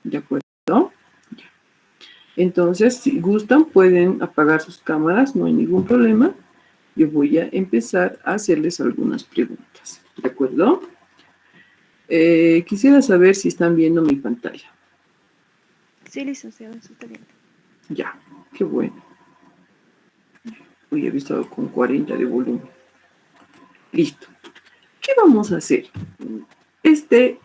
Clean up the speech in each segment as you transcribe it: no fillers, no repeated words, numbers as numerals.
¿De acuerdo? Entonces, si gustan, pueden apagar sus cámaras, no hay ningún problema. Yo voy a empezar a hacerles algunas preguntas. ¿De acuerdo? Quisiera saber si están viendo mi pantalla. Sí, licenciada, está bien. Ya, qué bueno. Hoy he visto con 40 de volumen. Listo. ¿Qué vamos a hacer? Este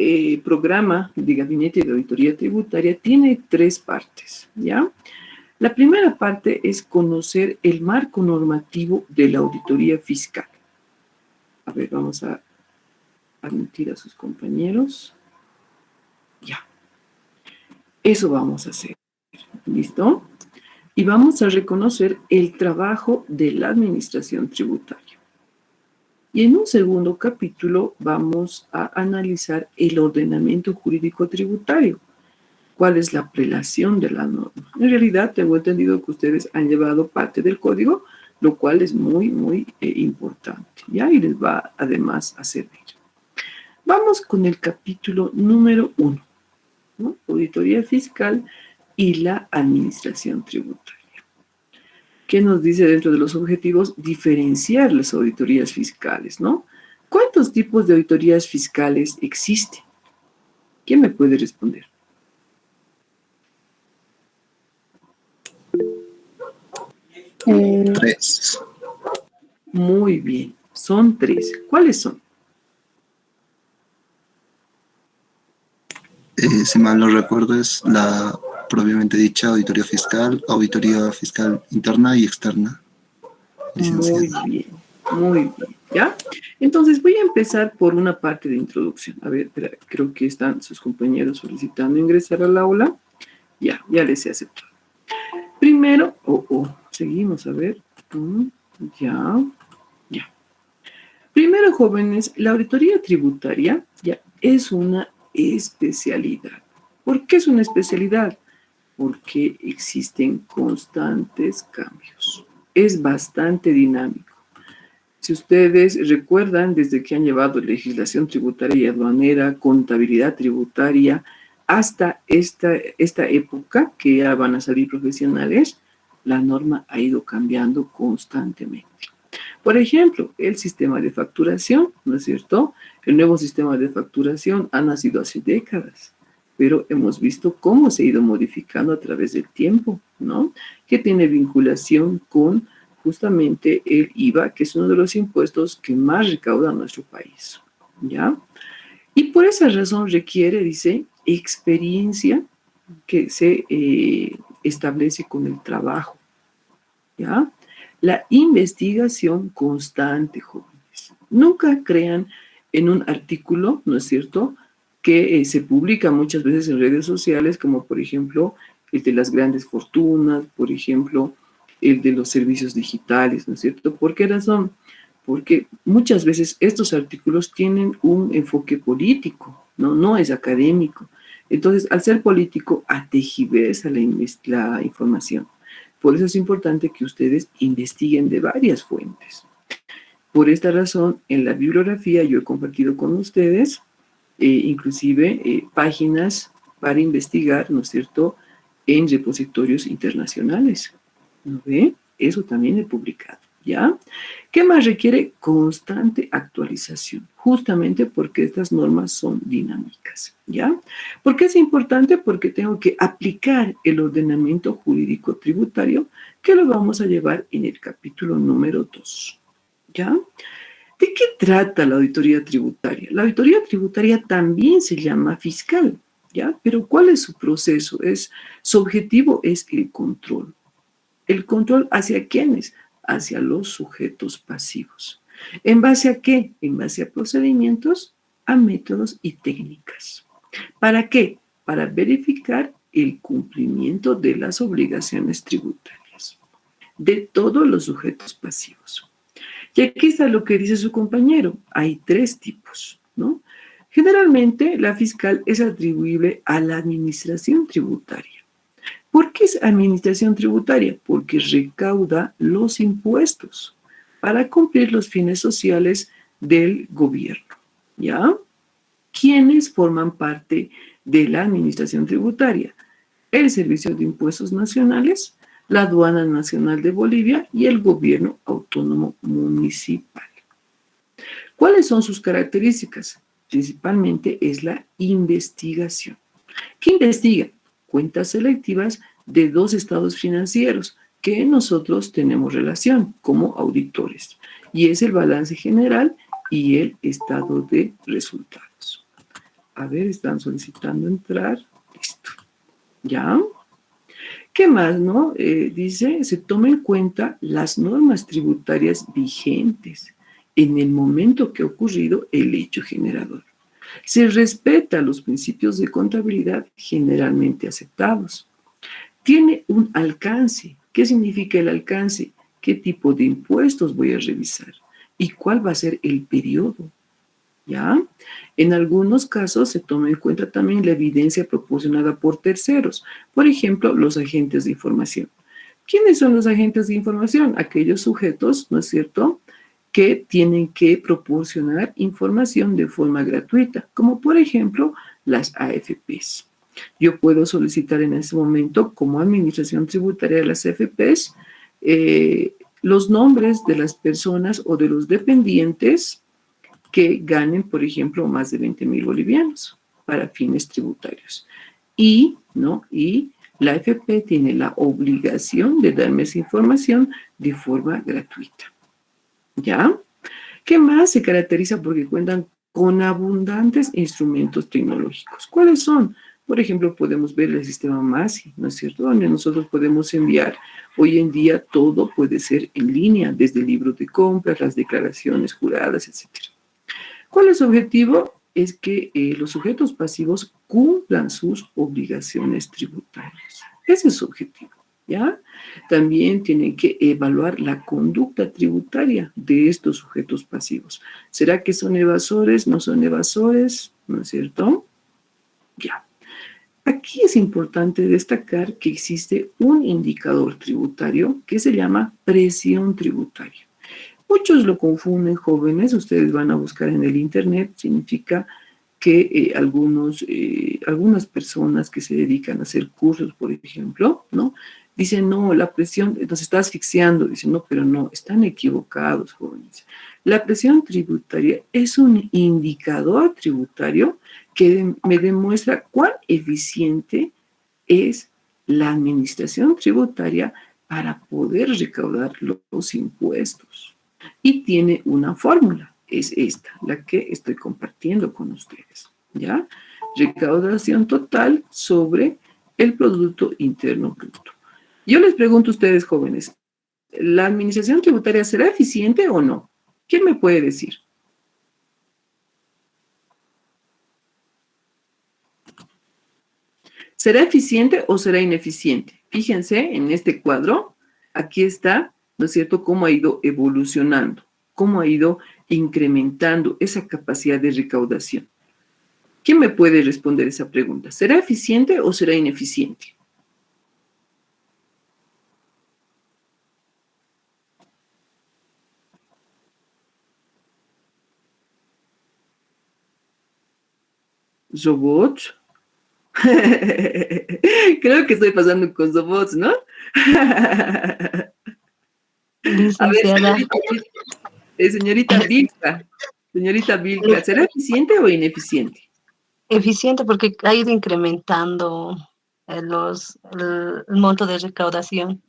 programa de Gabinete de Auditoría Tributaria tiene 3 partes, ¿ya? La primera parte es conocer el marco normativo de la auditoría fiscal. A ver, vamos a admitir a sus compañeros. Ya. Eso vamos a hacer. ¿Listo? Y vamos a reconocer el trabajo de la administración tributaria. Y en un segundo capítulo vamos a analizar el ordenamiento jurídico tributario. ¿Cuál es la prelación de la norma? En realidad, tengo entendido que ustedes han llevado parte del código, lo cual es muy importante, ¿ya? Y les va además a servir. Vamos con el capítulo número 1, ¿no? Auditoría fiscal y la administración tributaria. ¿Qué nos dice dentro de los objetivos? Diferenciar las auditorías fiscales, ¿no? ¿Cuántos tipos de auditorías fiscales existen? ¿Quién me puede responder? Tres. Muy bien, son 3. ¿Cuáles son? Si mal no recuerdo, es la propiamente dicha auditoría fiscal interna y externa. Muy bien, ¿ya? Entonces voy a empezar por una parte de introducción. A ver, espera, creo que están sus compañeros solicitando ingresar al aula. Ya les he aceptado. Primero, seguimos, a ver. Ya. Primero, jóvenes, la auditoría tributaria ya es una especialidad. ¿Por qué es una especialidad? Porque existen constantes cambios. Es bastante dinámico. Si ustedes recuerdan, desde que han llevado legislación tributaria y aduanera, contabilidad tributaria, hasta esta época, que ya van a salir profesionales, la norma ha ido cambiando constantemente. Por ejemplo, el sistema de facturación, ¿no es cierto? El nuevo sistema de facturación ha nacido hace décadas, pero hemos visto cómo se ha ido modificando a través del tiempo, ¿no? Que tiene vinculación con justamente el IVA, que es uno de los impuestos que más recauda nuestro país, ¿ya? Y por esa razón requiere, dice, experiencia que se establece con el trabajo, ¿ya? La investigación constante, jóvenes. Nunca crean en un artículo, ¿no es cierto?, que se publica muchas veces en redes sociales, como por ejemplo el de las grandes fortunas, por ejemplo, el de los servicios digitales, ¿no es cierto? ¿Por qué razón? Porque muchas veces estos artículos tienen un enfoque político, no es académico. Entonces, al ser político, atejiversa la información. Por eso es importante que ustedes investiguen de varias fuentes. Por esta razón, en la bibliografía yo he compartido con ustedes inclusive páginas para investigar, ¿no es cierto?, en repositorios internacionales. ¿No ve? Eso también he publicado, ¿ya? ¿Qué más requiere? Constante actualización, justamente porque estas normas son dinámicas, ¿ya? ¿Por qué es importante? Porque tengo que aplicar el ordenamiento jurídico tributario que lo vamos a llevar en el capítulo número 2, ¿ya? ¿De qué trata la auditoría tributaria? La auditoría tributaria también se llama fiscal, ¿ya? Pero ¿cuál es su proceso? Su objetivo es el control. ¿El control hacia quiénes? Hacia los sujetos pasivos. ¿En base a qué? En base a procedimientos, a métodos y técnicas. ¿Para qué? Para verificar el cumplimiento de las obligaciones tributarias de todos los sujetos pasivos. Y aquí está lo que dice su compañero. Hay 3 tipos, ¿no? Generalmente, la fiscal es atribuible a la administración tributaria. ¿Por qué es administración tributaria? Porque recauda los impuestos para cumplir los fines sociales del gobierno, ¿ya? ¿Quiénes forman parte de la Administración Tributaria, el Servicio de Impuestos Nacionales, la Aduana Nacional de Bolivia y el Gobierno Autónomo Municipal. ¿Cuáles son sus características? Principalmente es la investigación. ¿Qué investiga? Cuentas selectivas de 2 estados financieros que nosotros tenemos relación como auditores, y es el balance general y el estado de resultados. A ver, están solicitando entrar. Listo. ¿Ya? ¿Qué más, no? Dice, se toma en cuenta las normas tributarias vigentes en el momento que ha ocurrido el hecho generador. Se respeta los principios de contabilidad generalmente aceptados. Tiene un alcance. ¿Qué significa el alcance? ¿Qué tipo de impuestos voy a revisar? ¿Y cuál va a ser el periodo? ¿Ya? En algunos casos se toma en cuenta también la evidencia proporcionada por terceros, por ejemplo, los agentes de información. ¿Quiénes son los agentes de información? Aquellos sujetos, ¿no es cierto?, que tienen que proporcionar información de forma gratuita, como por ejemplo las AFPs. Yo puedo solicitar en ese momento, como Administración Tributaria de las AFPs, los nombres de las personas o de los dependientes que ganen, por ejemplo, más de 20,000 bolivianos para fines tributarios. Y la AFP tiene la obligación de darme esa información de forma gratuita. ¿Ya? ¿Qué más? Se caracteriza porque cuentan con abundantes instrumentos tecnológicos. ¿Cuáles son? Por ejemplo, podemos ver el sistema MASI, ¿no es cierto?, donde nosotros podemos enviar. Hoy en día todo puede ser en línea, desde el libro de compras, las declaraciones juradas, etc. ¿Cuál es su objetivo? Es que los sujetos pasivos cumplan sus obligaciones tributarias. Ese es su objetivo, ¿ya? También tienen que evaluar la conducta tributaria de estos sujetos pasivos. ¿Será que son evasores? ¿No son evasores? ¿No es cierto? Ya. Aquí es importante destacar que existe un indicador tributario que se llama presión tributaria. Muchos lo confunden, jóvenes, ustedes van a buscar en el internet, significa que algunas personas que se dedican a hacer cursos, por ejemplo, ¿no?, dicen, no, la presión, nos está asfixiando. Dicen, no, pero no, están equivocados, jóvenes. La presión tributaria es un indicador tributario que me demuestra cuán eficiente es la administración tributaria para poder recaudar los impuestos. Y tiene una fórmula, es esta, la que estoy compartiendo con ustedes, ¿ya? Recaudación total sobre el Producto Interno Bruto. Yo les pregunto a ustedes, jóvenes, ¿la administración tributaria será eficiente o no? ¿Quién me puede decir? ¿Será eficiente o será ineficiente? Fíjense en este cuadro, aquí está, ¿no es cierto?, cómo ha ido evolucionando, cómo ha ido incrementando esa capacidad de recaudación. ¿Quién me puede responder esa pregunta? ¿Será eficiente o será ineficiente? ¿Robots? Creo que estoy pasando con robots, ¿no? A ver, Licenciada, señorita Vilca, ¿será eficiente o ineficiente? eficiente porque ha ido incrementando el monto de recaudación.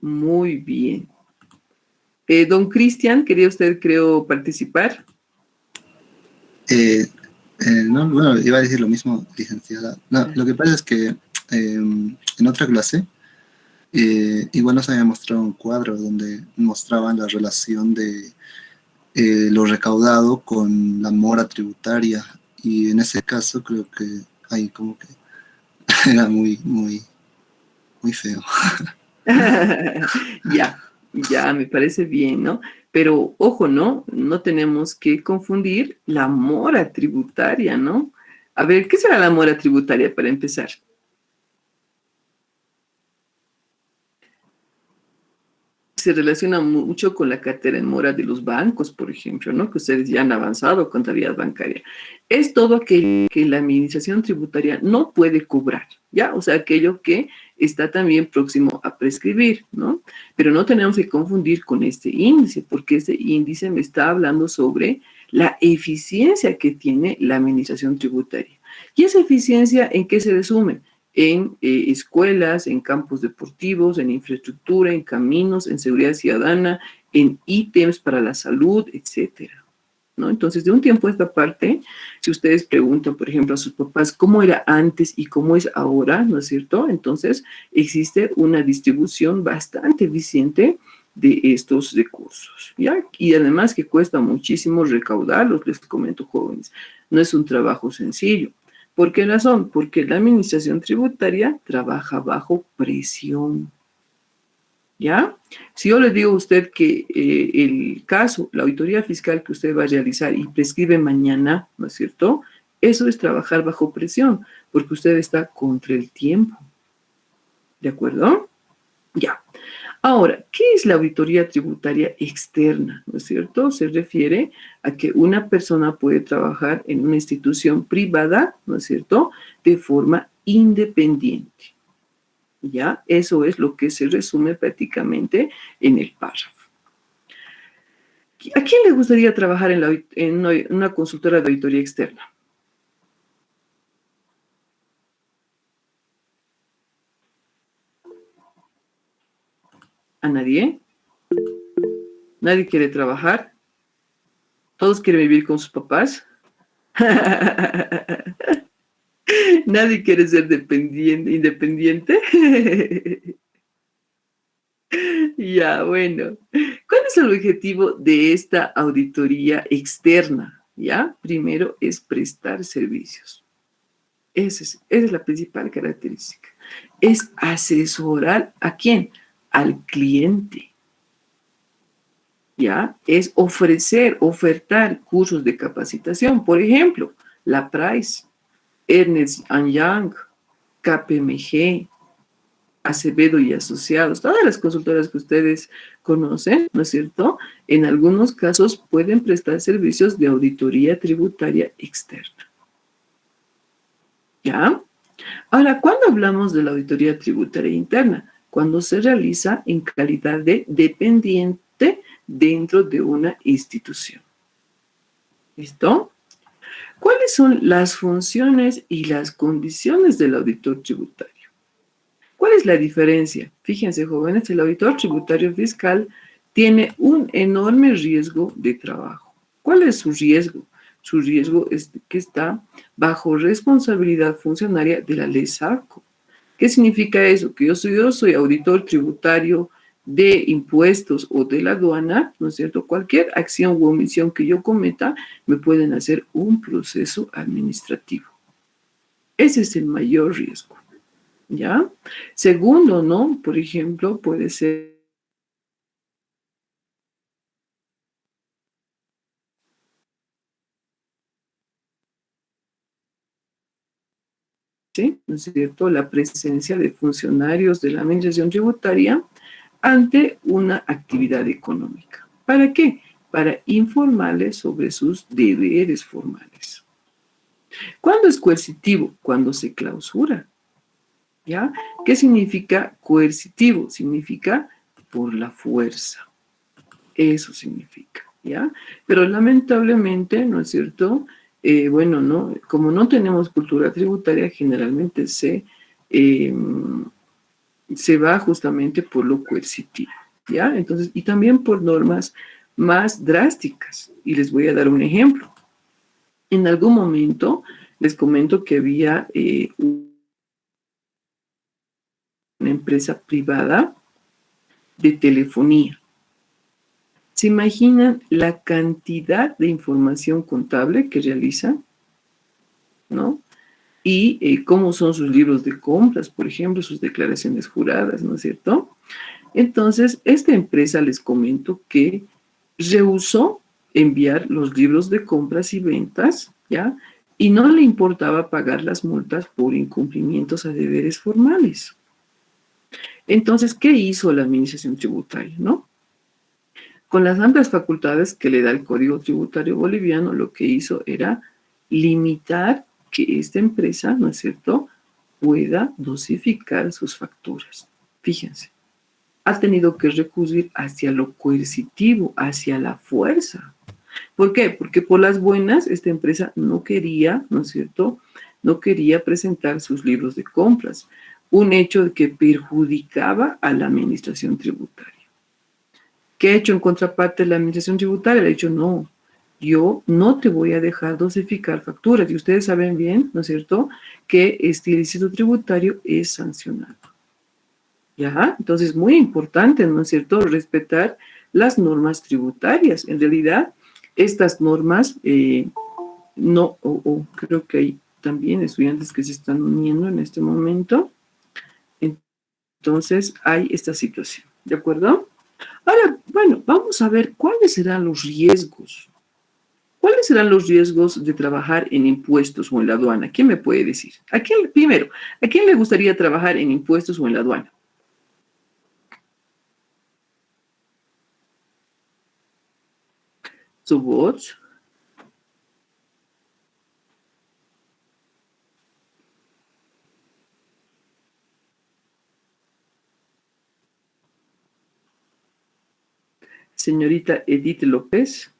Muy bien. Don Cristian, ¿quería usted, creo, participar? No, bueno, iba a decir lo mismo, licenciada. No, lo que pasa es que en otra clase igual nos había mostrado un cuadro donde mostraban la relación de lo recaudado con la mora tributaria, y en ese caso creo que ahí como que era muy, muy, muy feo. Ya, me parece bien, ¿no? Pero ojo, ¿no? No tenemos que confundir la mora tributaria, ¿no? A ver, ¿qué será la mora tributaria para empezar? se relaciona mucho con la cartera en mora de los bancos, por ejemplo, ¿no? Que ustedes ya han avanzado con contabilidad bancaria. Es todo aquello que la administración tributaria no puede cobrar, ¿ya? O sea, aquello que está también próximo a prescribir, ¿no? Pero no tenemos que confundir con este índice, porque este índice me está hablando sobre la eficiencia que tiene la administración tributaria. ¿Y esa eficiencia en qué se resume? En escuelas, en campos deportivos, en infraestructura, en caminos, en seguridad ciudadana, en ítems para la salud, etcétera, ¿no? Entonces, de un tiempo a esta parte, si ustedes preguntan, por ejemplo, a sus papás cómo era antes y cómo es ahora, ¿no es cierto? Entonces, existe una distribución bastante eficiente de estos recursos, ¿ya? Y además que cuesta muchísimo recaudarlos, les comento, jóvenes. No es un trabajo sencillo. ¿Por qué razón? Porque la administración tributaria trabaja bajo presión, ¿ya? Si yo le digo a usted que el caso, la auditoría fiscal que usted va a realizar y prescribe mañana, ¿no es cierto? Eso es trabajar bajo presión, porque usted está contra el tiempo, ¿de acuerdo? Ya. Ahora, ¿qué es la auditoría tributaria externa? ¿No es cierto? Se refiere a que una persona puede trabajar en una institución privada, ¿no es cierto?, de forma independiente. ¿Ya? Eso es lo que se resume prácticamente en el párrafo. ¿A quién le gustaría trabajar en una consultora de auditoría externa? ¿A nadie? ¿Nadie quiere trabajar? ¿Todos quieren vivir con sus papás? ¿Nadie quiere ser independiente? Ya, bueno. ¿Cuál es el objetivo de esta auditoría externa? Ya, primero es prestar servicios. Esa es la principal característica. Es asesorar ¿a quién? Al cliente. ¿Ya? Es ofertar cursos de capacitación. Por ejemplo, la Price, Ernst Young, KPMG, Acevedo y Asociados, todas las consultoras que ustedes conocen, ¿no es cierto? En algunos casos pueden prestar servicios de auditoría tributaria externa. ¿Ya? Ahora, ¿cuándo hablamos de la auditoría tributaria interna? Cuando se realiza en calidad de dependiente dentro de una institución. ¿Listo? ¿Cuáles son las funciones y las condiciones del auditor tributario? ¿Cuál es la diferencia? Fíjense, jóvenes, el auditor tributario fiscal tiene un enorme riesgo de trabajo. ¿Cuál es su riesgo? Su riesgo es que está bajo responsabilidad funcionaria de la ley SACO. ¿Qué significa eso? Que yo soy auditor tributario de impuestos o de la aduana, ¿no es cierto? Cualquier acción u omisión que yo cometa, me pueden hacer un proceso administrativo. Ese es el mayor riesgo, ¿ya? Segundo, ¿no? Por ejemplo, puede ser ¿sí? ¿No es cierto? La presencia de funcionarios de la administración tributaria ante una actividad económica. ¿Para qué? Para informarles sobre sus deberes formales. ¿Cuándo es coercitivo? Cuando se clausura. ¿Ya? ¿Qué significa coercitivo? Significa por la fuerza. Eso significa, ¿ya? Pero lamentablemente, ¿no es cierto? Bueno, ¿no? Como no tenemos cultura tributaria, generalmente se va justamente por lo coercitivo, ¿ya? Entonces, y también por normas más drásticas. Y les voy a dar un ejemplo. En algún momento les comento que había una empresa privada de telefonía. ¿Se imaginan la cantidad de información contable que realizan? ¿No? Y cómo son sus libros de compras, por ejemplo, sus declaraciones juradas, ¿no es cierto? Entonces, esta empresa, les comento que rehusó enviar los libros de compras y ventas, ¿ya? Y no le importaba pagar las multas por incumplimientos a deberes formales. Entonces, ¿qué hizo la administración tributaria, no? Con las amplias facultades que le da el Código Tributario Boliviano, lo que hizo era limitar que esta empresa, ¿no es cierto?, pueda dosificar sus facturas. Fíjense, ha tenido que recurrir hacia lo coercitivo, hacia la fuerza. ¿Por qué? Porque por las buenas esta empresa no quería, ¿no es cierto?, no quería presentar sus libros de compras, un hecho que perjudicaba a la administración tributaria. ¿Qué ha hecho en contraparte la administración tributaria? Le ha dicho, no, yo no te voy a dejar dosificar facturas. Y ustedes saben bien, ¿no es cierto?, que este ilícito tributario es sancionado. ¿Ya? Entonces, muy importante, ¿no es cierto?, respetar las normas tributarias. En realidad, estas normas, creo que hay también estudiantes que se están uniendo en este momento. Entonces, hay esta situación, ¿de acuerdo? Ahora, bueno, vamos a ver cuáles serán los riesgos. ¿Cuáles serán los riesgos de trabajar en impuestos o en la aduana? ¿Quién me puede decir? Primero, ¿a quién le gustaría trabajar en impuestos o en la aduana? Su voz. Señorita Edith López.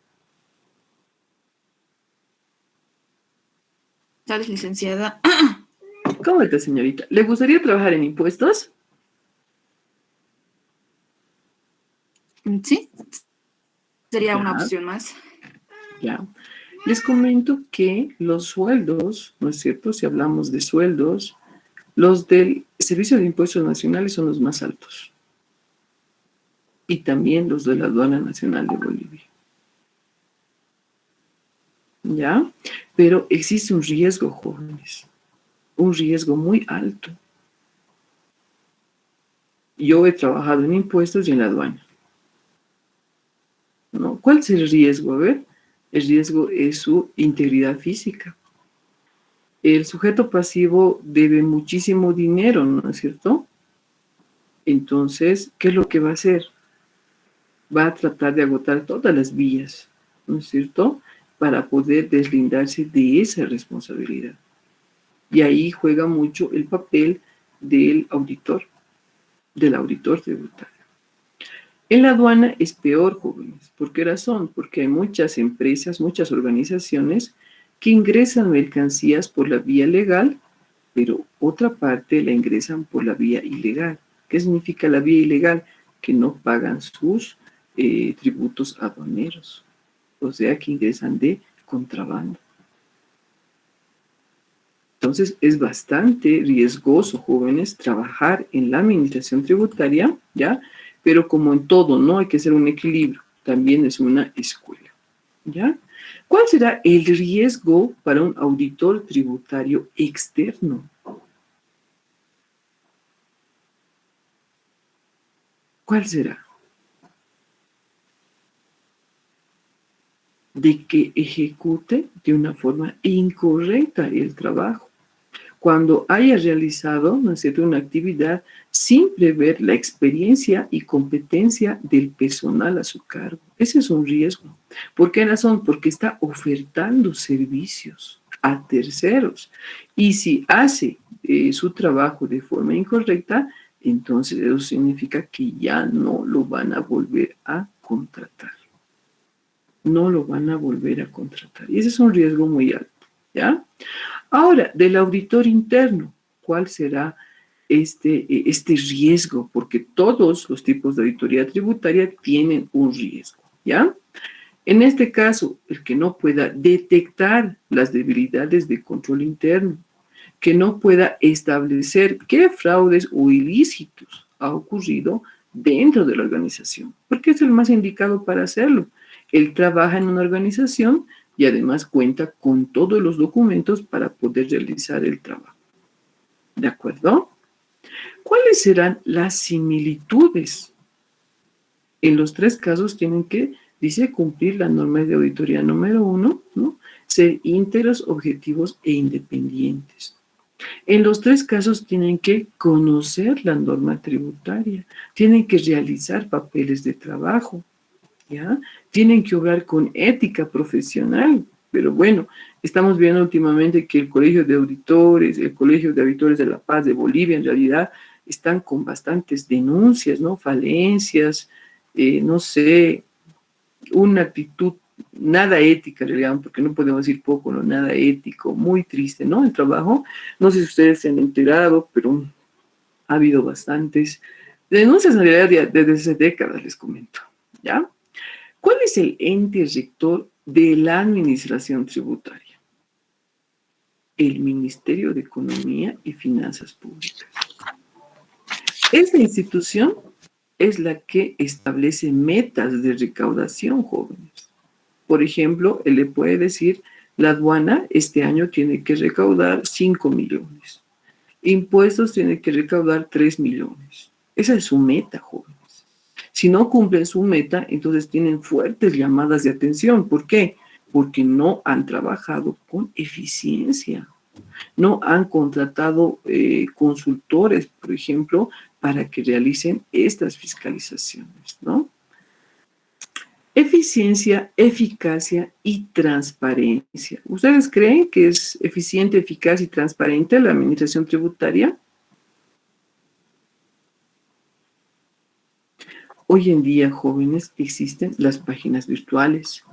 ¿Sabes, licenciada? ¿Cómo está, señorita? ¿Le gustaría trabajar en impuestos? Sí, sería Ya. una opción más. Ya. Les comento que los sueldos, ¿no es cierto? Si hablamos de sueldos, los del Servicio de Impuestos Nacionales son los más altos. Y también los de la Aduana Nacional de Bolivia. ¿Ya? Pero existe un riesgo, jóvenes. Un riesgo muy alto. Yo he trabajado en impuestos y en la aduana. ¿No? ¿Cuál es el riesgo? A ver, el riesgo es su integridad física. El sujeto pasivo debe muchísimo dinero, ¿no es cierto? Entonces, ¿qué es lo que va a hacer? Va a tratar de agotar todas las vías, ¿no es cierto?, para poder deslindarse de esa responsabilidad. Y ahí juega mucho el papel del auditor tributario. En la aduana es peor, jóvenes. ¿Por qué razón? Porque hay muchas empresas, muchas organizaciones que ingresan mercancías por la vía legal, pero otra parte la ingresan por la vía ilegal. ¿Qué significa la vía ilegal? Que no pagan sus tributos aduaneros. O sea, que ingresan de contrabando. Entonces, es bastante riesgoso, jóvenes, trabajar en la administración tributaria, ¿ya? Pero como en todo, ¿no? Hay que hacer un equilibrio. También es una escuela, ¿ya? ¿Cuál será el riesgo para un auditor tributario externo? ¿Cuál será? De que ejecute de una forma incorrecta el trabajo. Cuando haya realizado, ¿no es cierto?, una actividad sin prever la experiencia y competencia del personal a su cargo. Ese es un riesgo. ¿Por qué razón? Porque está ofertando servicios a terceros. Y si hace su trabajo de forma incorrecta, entonces eso significa que ya no lo van a volver a contratar. No lo van a volver a contratar. Y ese es un riesgo muy alto, ¿ya? Ahora, del auditor interno, ¿cuál será este riesgo? Porque todos los tipos de auditoría tributaria tienen un riesgo, ¿ya? En este caso, el que no pueda detectar las debilidades de control interno, que no pueda establecer qué fraudes o ilícitos ha ocurrido dentro de la organización, porque es el más indicado para hacerlo. Él trabaja en una organización y además cuenta con todos los documentos para poder realizar el trabajo. ¿De acuerdo? ¿Cuáles serán las similitudes? En los tres casos tienen que, dice, cumplir la norma de auditoría número 1, ¿no? Ser íntegros, objetivos e independientes. En los tres casos tienen que conocer la norma tributaria, tienen que realizar papeles de trabajo, ¿ya? Tienen que obrar con ética profesional, pero bueno, estamos viendo últimamente que el Colegio de Auditores, el Colegio de Auditores de La Paz de Bolivia, en realidad están con bastantes denuncias, ¿no? Falencias, no sé, una actitud nada ética, en realidad, porque no podemos decir poco, no, nada ético, muy triste, ¿no? El trabajo, no sé si ustedes se han enterado, pero ha habido bastantes denuncias en realidad desde hace décadas, les comento, ¿ya? ¿Cuál es el ente rector de la administración tributaria? El Ministerio de Economía y Finanzas Públicas. Esta institución es la que establece metas de recaudación, jóvenes. Por ejemplo, él le puede decir, la aduana este año tiene que recaudar 5 millones. Impuestos tiene que recaudar 3 millones. Esa es su meta, jóvenes. Si no cumplen su meta, entonces tienen fuertes llamadas de atención. ¿Por qué? Porque no han trabajado con eficiencia. No han contratado consultores, por ejemplo, para que realicen estas fiscalizaciones, ¿no? Eficiencia, eficacia y transparencia. ¿Ustedes creen que es eficiente, eficaz y transparente la administración tributaria? Hoy en día, jóvenes, existen las páginas virtuales.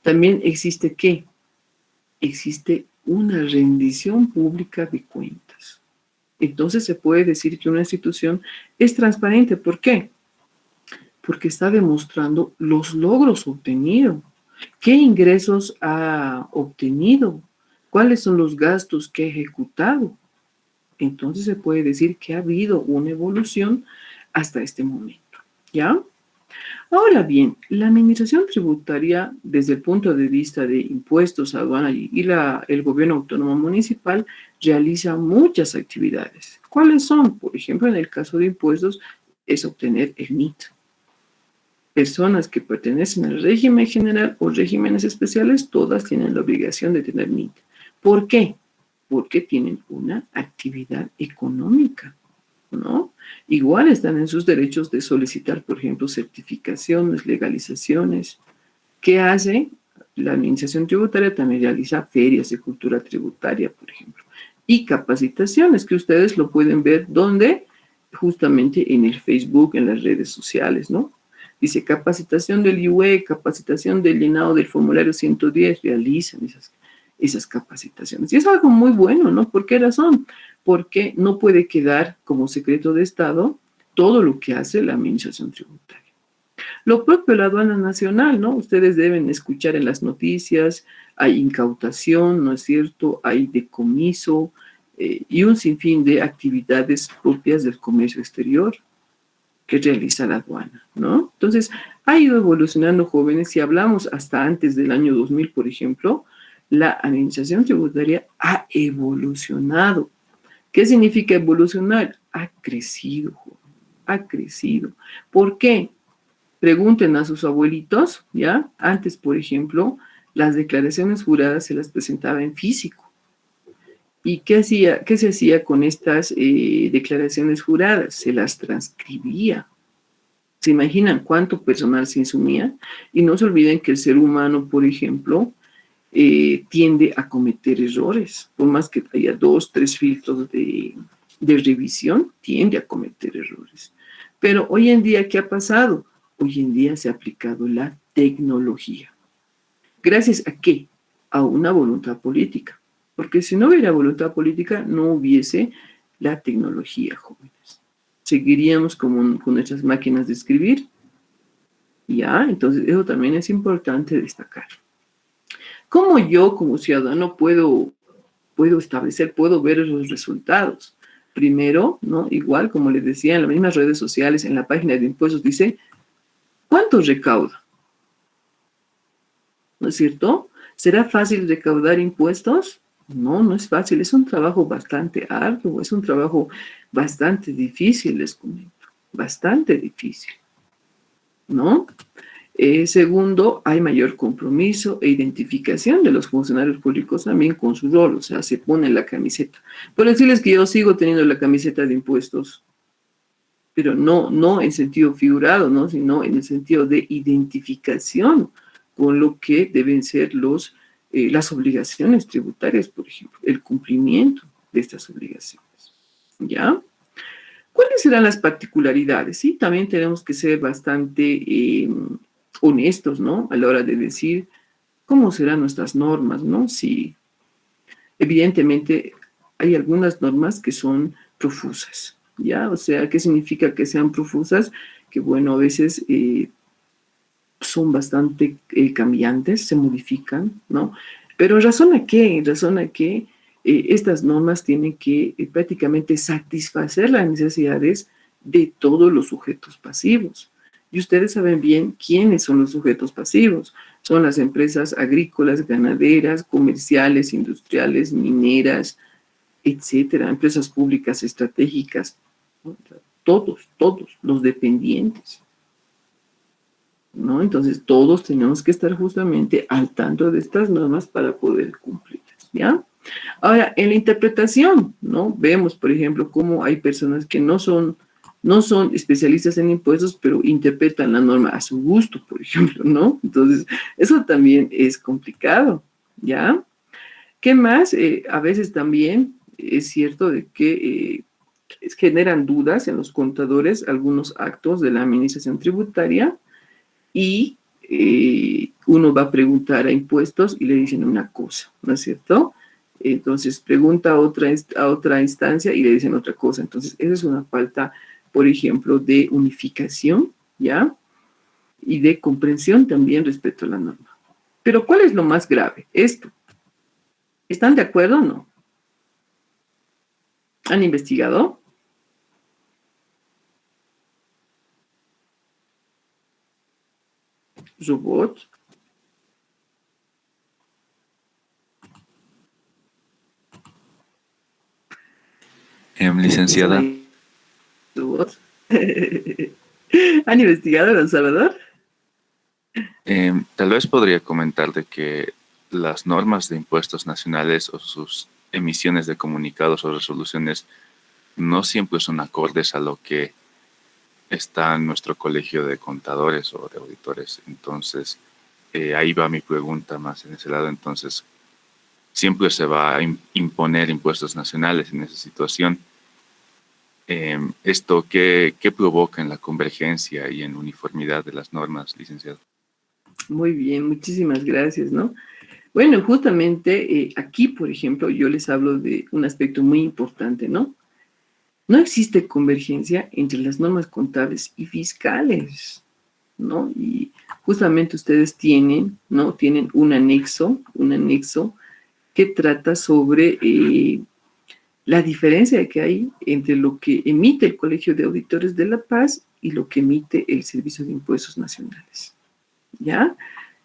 También existe ¿qué? Existe una rendición pública de cuentas. Entonces se puede decir que una institución es transparente. ¿Por qué? Porque está demostrando los logros obtenidos, qué ingresos ha obtenido, cuáles son los gastos que ha ejecutado. Entonces se puede decir que ha habido una evolución hasta este momento, ¿ya? Ahora bien, la administración tributaria, desde el punto de vista de impuestos, aduana y el gobierno autónomo municipal, realiza muchas actividades. ¿Cuáles son? Por ejemplo, en el caso de impuestos, es obtener el NIT. Personas que pertenecen al régimen general o regímenes especiales, todas tienen la obligación de tener NIT. ¿Por qué? Porque tienen una actividad económica, ¿no? Igual están en sus derechos de solicitar, por ejemplo, certificaciones, legalizaciones. ¿Qué hace? La administración tributaria también realiza ferias de cultura tributaria, por ejemplo, y capacitaciones que ustedes lo pueden ver donde, justamente en el Facebook, en las redes sociales, ¿no? Dice capacitación del IUE, capacitación del llenado del formulario 110, realizan esas capacitaciones. Y es algo muy bueno, ¿no? ¿Por qué razón? Porque no puede quedar como secreto de Estado todo lo que hace la administración tributaria. Lo propio la aduana nacional, ¿no? Ustedes deben escuchar en las noticias, hay incautación, ¿no es cierto? Hay decomiso y un sinfín de actividades propias del comercio exterior que realiza la aduana, ¿no? Entonces, ha ido evolucionando, jóvenes. Si hablamos hasta antes del año 2000, por ejemplo, la administración tributaria ha evolucionado. ¿Qué significa evolucionar? Ha crecido, joven, ha crecido. ¿Por qué? Pregunten a sus abuelitos, ¿ya? Antes, por ejemplo, las declaraciones juradas se las presentaba en físico. ¿Y qué se hacía con estas declaraciones juradas? Se las transcribía. ¿Se imaginan cuánto personal se insumía? Y no se olviden que el ser humano, por ejemplo, tiende a cometer errores. Por más que haya 2, 3 filtros de revisión, tiende a cometer errores. Pero hoy en día, ¿qué ha pasado? Hoy en día se ha aplicado la tecnología. ¿Gracias a qué? A una voluntad política. Porque si no hubiera voluntad política, no hubiese la tecnología, jóvenes. Seguiríamos con nuestras máquinas de escribir. ¿Ya? Entonces, eso también es importante destacar. ¿Cómo yo, como ciudadano, puedo establecer, puedo ver los resultados? Primero, ¿no? Igual, como les decía, en las mismas redes sociales, en la página de impuestos, dice, ¿cuánto recauda? ¿No es cierto? ¿Será fácil recaudar impuestos? No, no es fácil. Es un trabajo bastante arduo, es un trabajo bastante difícil, les comento. Bastante difícil, ¿no? Segundo, hay mayor compromiso e identificación de los funcionarios públicos también con su rol, o sea, se pone la camiseta. Por decirles que yo sigo teniendo la camiseta de impuestos, pero no en sentido figurado, ¿no? Sino en el sentido de identificación con lo que deben ser las obligaciones tributarias, por ejemplo, el cumplimiento de estas obligaciones, ¿ya? ¿Cuáles serán las particularidades? Sí, también tenemos que ser bastante honestos, ¿no? A la hora de decir cómo serán nuestras normas, ¿no? Si evidentemente hay algunas normas que son profusas, ¿ya? O sea, ¿qué significa que sean profusas? Que bueno, a veces son bastante cambiantes, se modifican, ¿no? Pero ¿en razón a qué? En razón a que estas normas tienen que prácticamente satisfacer las necesidades de todos los sujetos pasivos. Y ustedes saben bien quiénes son los sujetos pasivos. Son las empresas agrícolas, ganaderas, comerciales, industriales, mineras, etcétera, empresas públicas estratégicas, ¿no? Todos los dependientes, ¿no? Entonces, todos tenemos que estar justamente al tanto de estas normas para poder cumplirlas, ¿ya? Ahora, en la interpretación, ¿no? Vemos, por ejemplo, cómo hay personas que no son especialistas en impuestos, pero interpretan la norma a su gusto, por ejemplo, ¿no? Entonces, eso también es complicado, ¿ya? ¿Qué más? A veces también es cierto de que generan dudas en los contadores algunos actos de la administración tributaria y uno va a preguntar a impuestos y le dicen una cosa, ¿no es cierto? Entonces pregunta a otra instancia y le dicen otra cosa. Entonces esa es una falta, por ejemplo, de unificación, ¿ya? Y de comprensión también respecto a la norma. Pero ¿cuál es lo más grave? Esto. ¿Están de acuerdo o no? ¿Han investigado? Robot. Licenciada, Robot. ¿Han investigado, don Salvador? tal vez podría comentar de que las normas de impuestos nacionales o sus emisiones de comunicados o resoluciones no siempre son acordes a lo que está en nuestro colegio de contadores o de auditores. Entonces, ahí va mi pregunta más en ese lado. Entonces, siempre se va a imponer impuestos nacionales en esa situación. ¿Esto qué provoca en la convergencia y en uniformidad de las normas, licenciado? Muy bien, muchísimas gracias, ¿no? Bueno, justamente aquí, por ejemplo, yo les hablo de un aspecto muy importante, ¿no? No existe convergencia entre las normas contables y fiscales, ¿no? Y justamente ustedes tienen, ¿no? Tienen un anexo que trata sobre la diferencia que hay entre lo que emite el Colegio de Auditores de La Paz y lo que emite el Servicio de Impuestos Nacionales, ¿ya?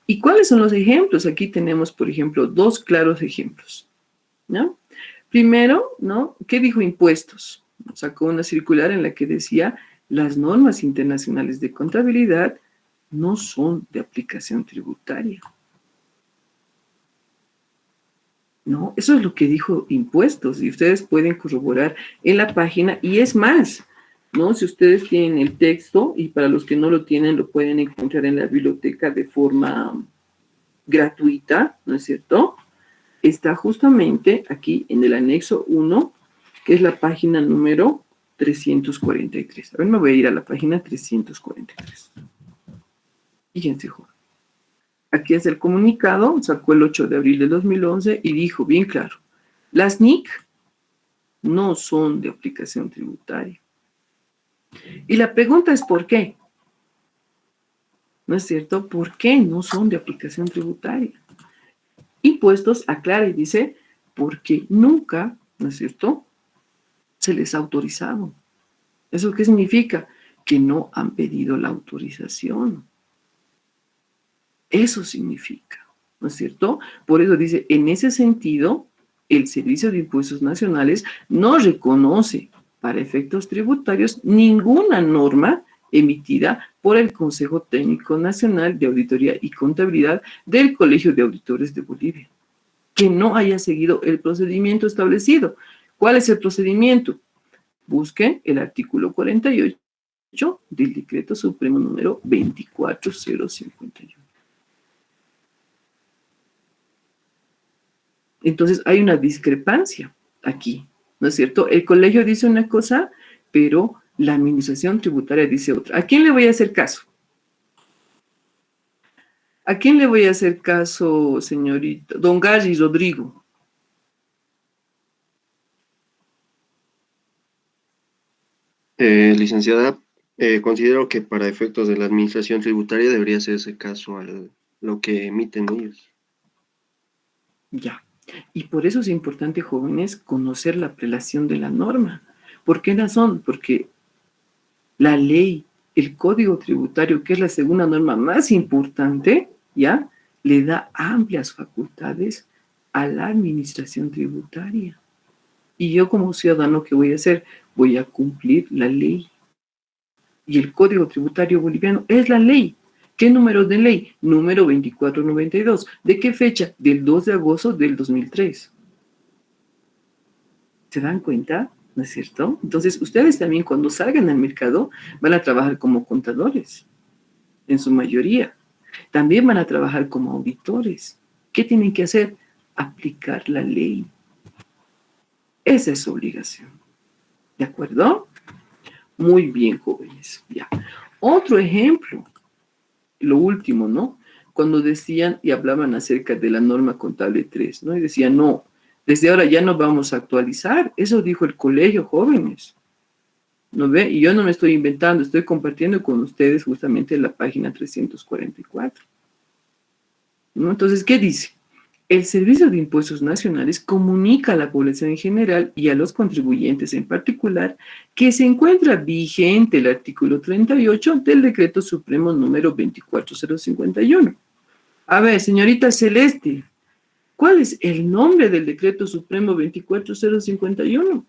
¿Y cuáles son los ejemplos? Aquí tenemos, por ejemplo, dos claros ejemplos, ¿no? Primero, ¿no? ¿Qué dijo impuestos? Sacó una circular en la que decía las normas internacionales de contabilidad no son de aplicación tributaria. No, eso es lo que dijo impuestos y ustedes pueden corroborar en la página y es más, ¿no? Si ustedes tienen el texto y para los que no lo tienen lo pueden encontrar en la biblioteca de forma gratuita, ¿no es cierto? Está justamente aquí en el anexo 1, que es la página número 343. A ver, me voy a ir a la página 343. Fíjense, joven. Aquí es el comunicado, sacó el 8 de abril de 2011 y dijo bien claro, las NIC no son de aplicación tributaria. Y la pregunta es ¿por qué? ¿No es cierto? ¿Por qué no son de aplicación tributaria? Impuestos aclara y dice, porque nunca, ¿no es cierto?, se les ha autorizado. ¿Eso qué significa? Que no han pedido la autorización. Eso significa, ¿no es cierto? Por eso dice, en ese sentido, el Servicio de Impuestos Nacionales no reconoce para efectos tributarios ninguna norma emitida por el Consejo Técnico Nacional de Auditoría y Contabilidad del Colegio de Auditores de Bolivia, que no haya seguido el procedimiento establecido. ¿Cuál es el procedimiento? Busquen el artículo 48 del Decreto Supremo número 24051. Entonces hay una discrepancia aquí, ¿no es cierto? El colegio dice una cosa, pero la administración tributaria dice otra. ¿A quién le voy a hacer caso? ¿A quién le voy a hacer caso, señorita? Don Gary Rodrigo. Licenciada, considero que para efectos de la administración tributaria debería hacerse caso a lo que emiten ellos. Ya. Y por eso es importante, jóvenes, conocer la prelación de la norma. ¿Por qué razón? Porque la ley, el Código Tributario, que es la segunda norma más importante, ¿ya?, le da amplias facultades a la administración tributaria. Y yo como ciudadano, ¿qué voy a hacer? Voy a cumplir la ley. Y el Código Tributario Boliviano es la ley. ¿Qué número de ley? Número 2492. ¿De qué fecha? Del 2 de agosto del 2003. ¿Se dan cuenta? ¿No es cierto? Entonces, ustedes también cuando salgan al mercado van a trabajar como contadores, en su mayoría. También van a trabajar como auditores. ¿Qué tienen que hacer? Aplicar la ley. Esa es su obligación. ¿De acuerdo? Muy bien, jóvenes. Ya. Otro ejemplo, lo último, ¿no? Cuando decían y hablaban acerca de la norma contable 3, ¿no? Y decían, no, desde ahora ya no vamos a actualizar. Eso dijo el colegio, jóvenes. ¿No ve? Y yo no me estoy inventando, estoy compartiendo con ustedes justamente la página 344. ¿No? Entonces, ¿qué dice? El Servicio de Impuestos Nacionales comunica a la población en general y a los contribuyentes en particular que se encuentra vigente el artículo 38 del Decreto Supremo número 24051. A ver, señorita Celeste, ¿cuál es el nombre del Decreto Supremo 24051?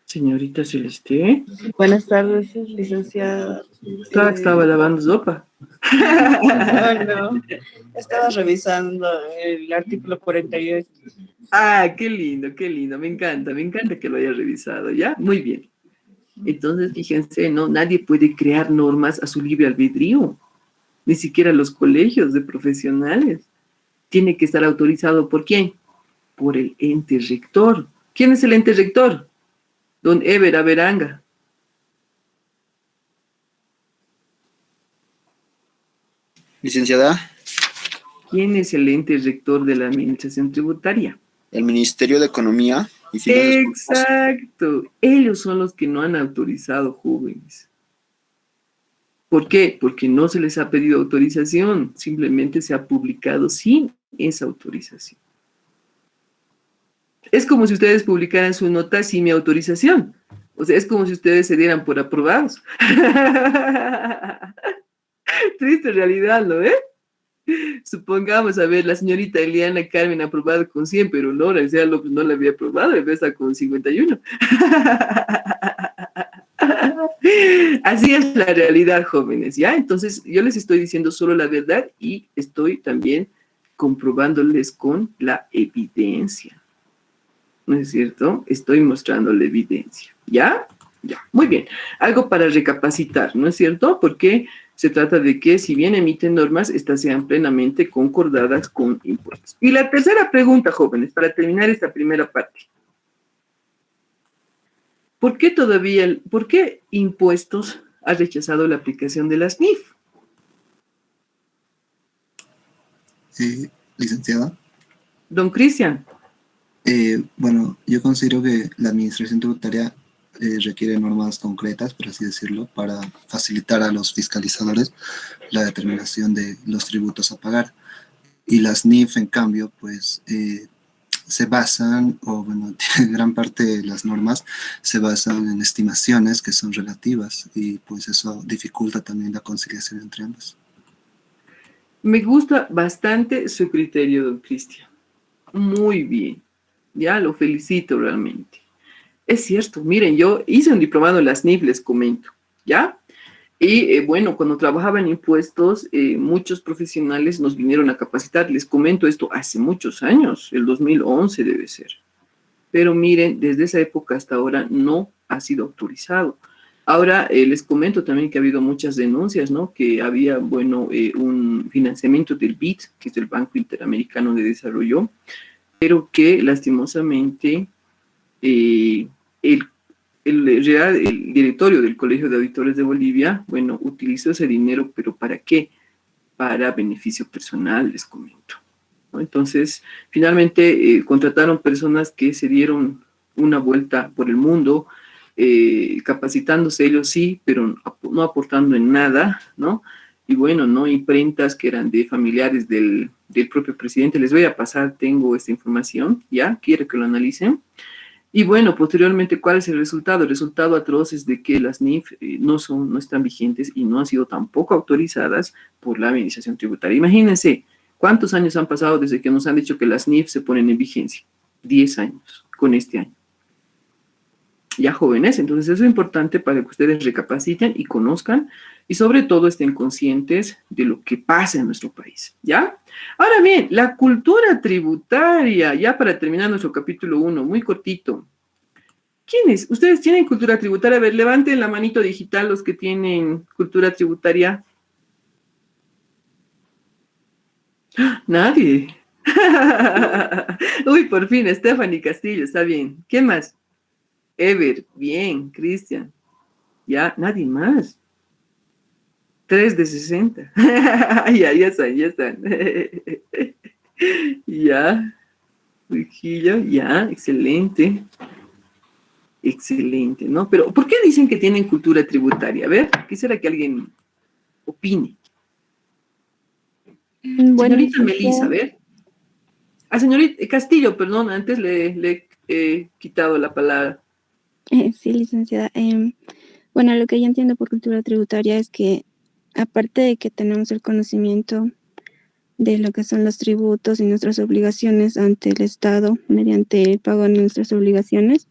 Señorita Celeste. Buenas tardes, licenciada. Estaba lavando sopa. No. Estaba revisando el artículo 48. Ah, qué lindo, me encanta que lo haya revisado, ¿ya? Muy bien. Entonces, fíjense, ¿no? Nadie puede crear normas a su libre albedrío, ni siquiera los colegios de profesionales. Tiene que estar autorizado ¿por quién? Por el ente rector. ¿Quién es el ente rector? Don Ever Averanga. Licenciada, ¿Quién es el ente rector de la administración tributaria? el Ministerio de Economía y Finanzas Públicas. Exacto. Ellos son los que no han autorizado, jóvenes. ¿Por qué? Porque no se les ha pedido autorización. Simplemente se ha publicado sin esa autorización. Es como si ustedes publicaran su nota sin mi autorización. O sea, es como si ustedes se dieran por aprobados. Triste realidad, ¿no? Supongamos, a ver, la señorita Eliana Carmen ha aprobado con 100, pero Laura Elcea López no la había aprobado, debe estar con 51. Así es la realidad, jóvenes, ¿ya? Entonces, yo les estoy diciendo solo la verdad y estoy también comprobándoles con la evidencia. ¿No es cierto? Estoy mostrando la evidencia. ¿Ya? Ya, muy bien. Algo para recapacitar, ¿no es cierto? Porque se trata de que, si bien emiten normas, estas sean plenamente concordadas con impuestos. Y la tercera pregunta, jóvenes, para terminar esta primera parte. ¿Por qué impuestos ha rechazado la aplicación de las NIF? Licenciada. Don Cristian. Bueno, yo considero que la administración tributaria requiere normas concretas, por así decirlo, para facilitar a los fiscalizadores la determinación de los tributos a pagar. Y las NIF, en cambio, pues se basan, o bueno, gran parte de las normas se basan en estimaciones que son relativas y pues eso dificulta también la conciliación entre ambas. Me gusta bastante su criterio, don Cristian. Muy bien. Ya, lo felicito realmente. Es cierto, miren, yo hice un diplomado en las NIF, les comento, ¿ya? Y bueno, cuando trabajaba en impuestos, muchos profesionales nos vinieron a capacitar. Les comento esto hace muchos años, el 2011 debe ser. Pero miren, desde esa época hasta ahora no ha sido autorizado. Ahora les comento también que ha habido muchas denuncias, ¿no? Que había, bueno, un financiamiento del BID, que es el Banco Interamericano de Desarrollo, pero que lastimosamente el el directorio del Colegio de Auditores de Bolivia, bueno, utilizó ese dinero, pero ¿para qué? Para beneficio personal, les comento, ¿no? Entonces, finalmente contrataron personas que se dieron una vuelta por el mundo, capacitándose ellos sí, pero no aportando en nada, ¿no? Y bueno, ¿no? Imprentas que eran de familiares del propio presidente. Les voy a pasar, tengo esta información, ¿ya? Quiero que lo analicen. Y bueno, posteriormente, ¿cuál es el resultado? El resultado atroz es de que las NIF no están vigentes y no han sido tampoco autorizadas por la Administración Tributaria. Imagínense, ¿cuántos años han pasado desde que nos han dicho que las NIF se ponen en vigencia? 10 años, con este año. Ya jóvenes, entonces eso es importante para que ustedes recapaciten y conozcan y sobre todo estén conscientes de lo que pasa en nuestro país, ¿ya? Ahora bien, la cultura tributaria, ya para terminar nuestro capítulo 1, muy cortito. ¿Quiénes? ¿Ustedes tienen cultura tributaria? A ver, levanten la manito digital los que tienen cultura tributaria. Nadie. Uy, por fin, Stephanie Castillo, está bien. ¿Quién más? Ever, bien, Cristian. Ya, nadie más. 3 de 60. Ya están, ya están. Ya. Virgilio, ya, excelente. Excelente, ¿no? Pero, ¿por qué dicen que tienen cultura tributaria? A ver, quisiera que alguien opine. Bueno, Señorita Melissa, a ver. A señorita Castillo, perdón, antes le he quitado la palabra. sí, licenciada. Bueno, lo que yo entiendo por cultura tributaria es que, aparte de que tenemos el conocimiento de lo que son los tributos y nuestras obligaciones ante el Estado mediante el pago de nuestras obligaciones,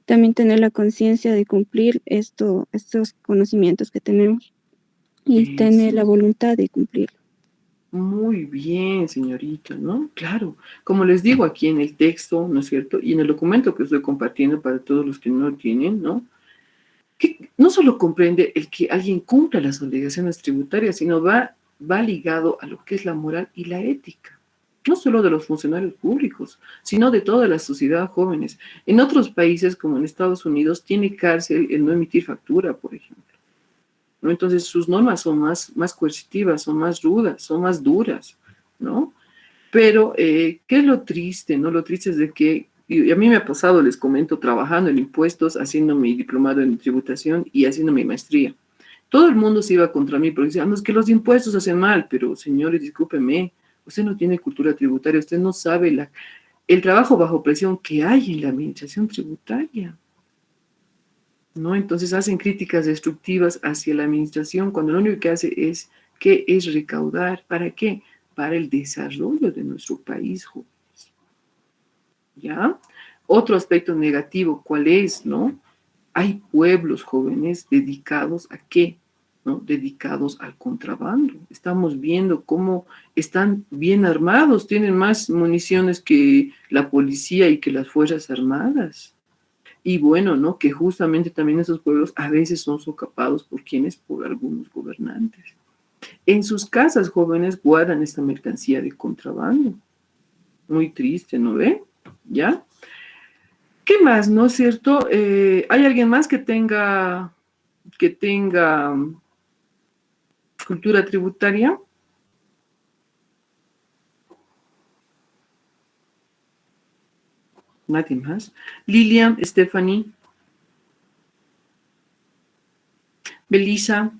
también tener la conciencia de cumplir estos conocimientos que tenemos y tener la voluntad de cumplirlo. Muy bien, señorita, ¿no? Claro, como les digo aquí en el texto, ¿no es cierto? Y en el documento que estoy compartiendo para todos los que no lo tienen, ¿no? Que no solo comprende el que alguien cumpla las obligaciones tributarias, sino va ligado a lo que es la moral y la ética. No solo de los funcionarios públicos, sino de toda la sociedad jóvenes. En otros países, como en Estados Unidos, tiene cárcel el no emitir factura, por ejemplo, ¿no? Entonces sus normas son más coercitivas, son más rudas, son más duras, ¿no? Pero, ¿qué es lo triste, no? Lo triste es de que, y a mí me ha pasado, les comento, trabajando en impuestos, haciendo mi diplomado en tributación y haciendo mi maestría. Todo el mundo se iba contra mí porque decían, no, es que los impuestos hacen mal, pero señores, discúlpeme, usted no tiene cultura tributaria, usted no sabe el trabajo bajo presión que hay en la administración tributaria, ¿no? Entonces hacen críticas destructivas hacia la administración cuando lo único que hace es recaudar. ¿Para qué? Para el desarrollo de nuestro país, jóvenes. ¿Ya? Otro aspecto negativo, ¿cuál es, no? Hay pueblos jóvenes dedicados ¿a qué? ¿No? Dedicados al contrabando. Estamos viendo cómo están bien armados, tienen más municiones que la policía y que las Fuerzas Armadas. Y bueno, ¿no? Que justamente también esos pueblos a veces son socapados por quienes, por algunos gobernantes. En sus casas, jóvenes guardan esta mercancía de contrabando. Muy triste, ¿no ve? ¿Ya? ¿Qué más, no es cierto? ¿Hay alguien más que tenga cultura tributaria? Nadie más. Lilian, Stephanie, Belisa.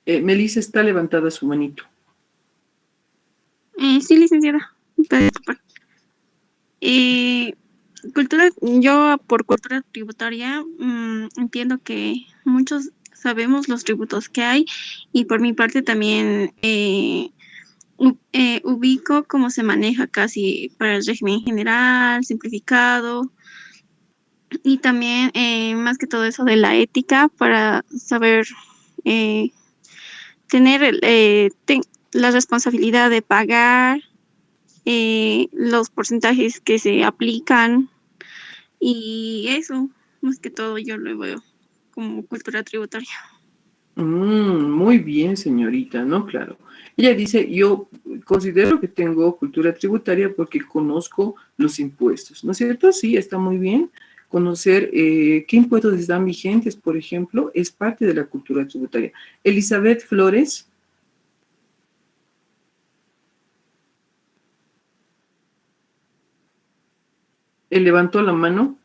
Melissa está levantada su manito. Sí, licenciada. Yo por cultura tributaria entiendo que muchos sabemos los tributos que hay y por mi parte también ubico cómo se maneja casi para el régimen general, simplificado, y también más que todo eso de la ética para saber tener la responsabilidad de pagar, los porcentajes que se aplican, y eso, más que todo yo lo veo como cultura tributaria. Muy bien, señorita, ¿no? Claro. Ella dice, yo considero que tengo cultura tributaria porque conozco los impuestos, ¿no es cierto? Sí, está muy bien. Conocer qué impuestos están vigentes, por ejemplo, es parte de la cultura tributaria. Elizabeth Flores. Él levantó la mano.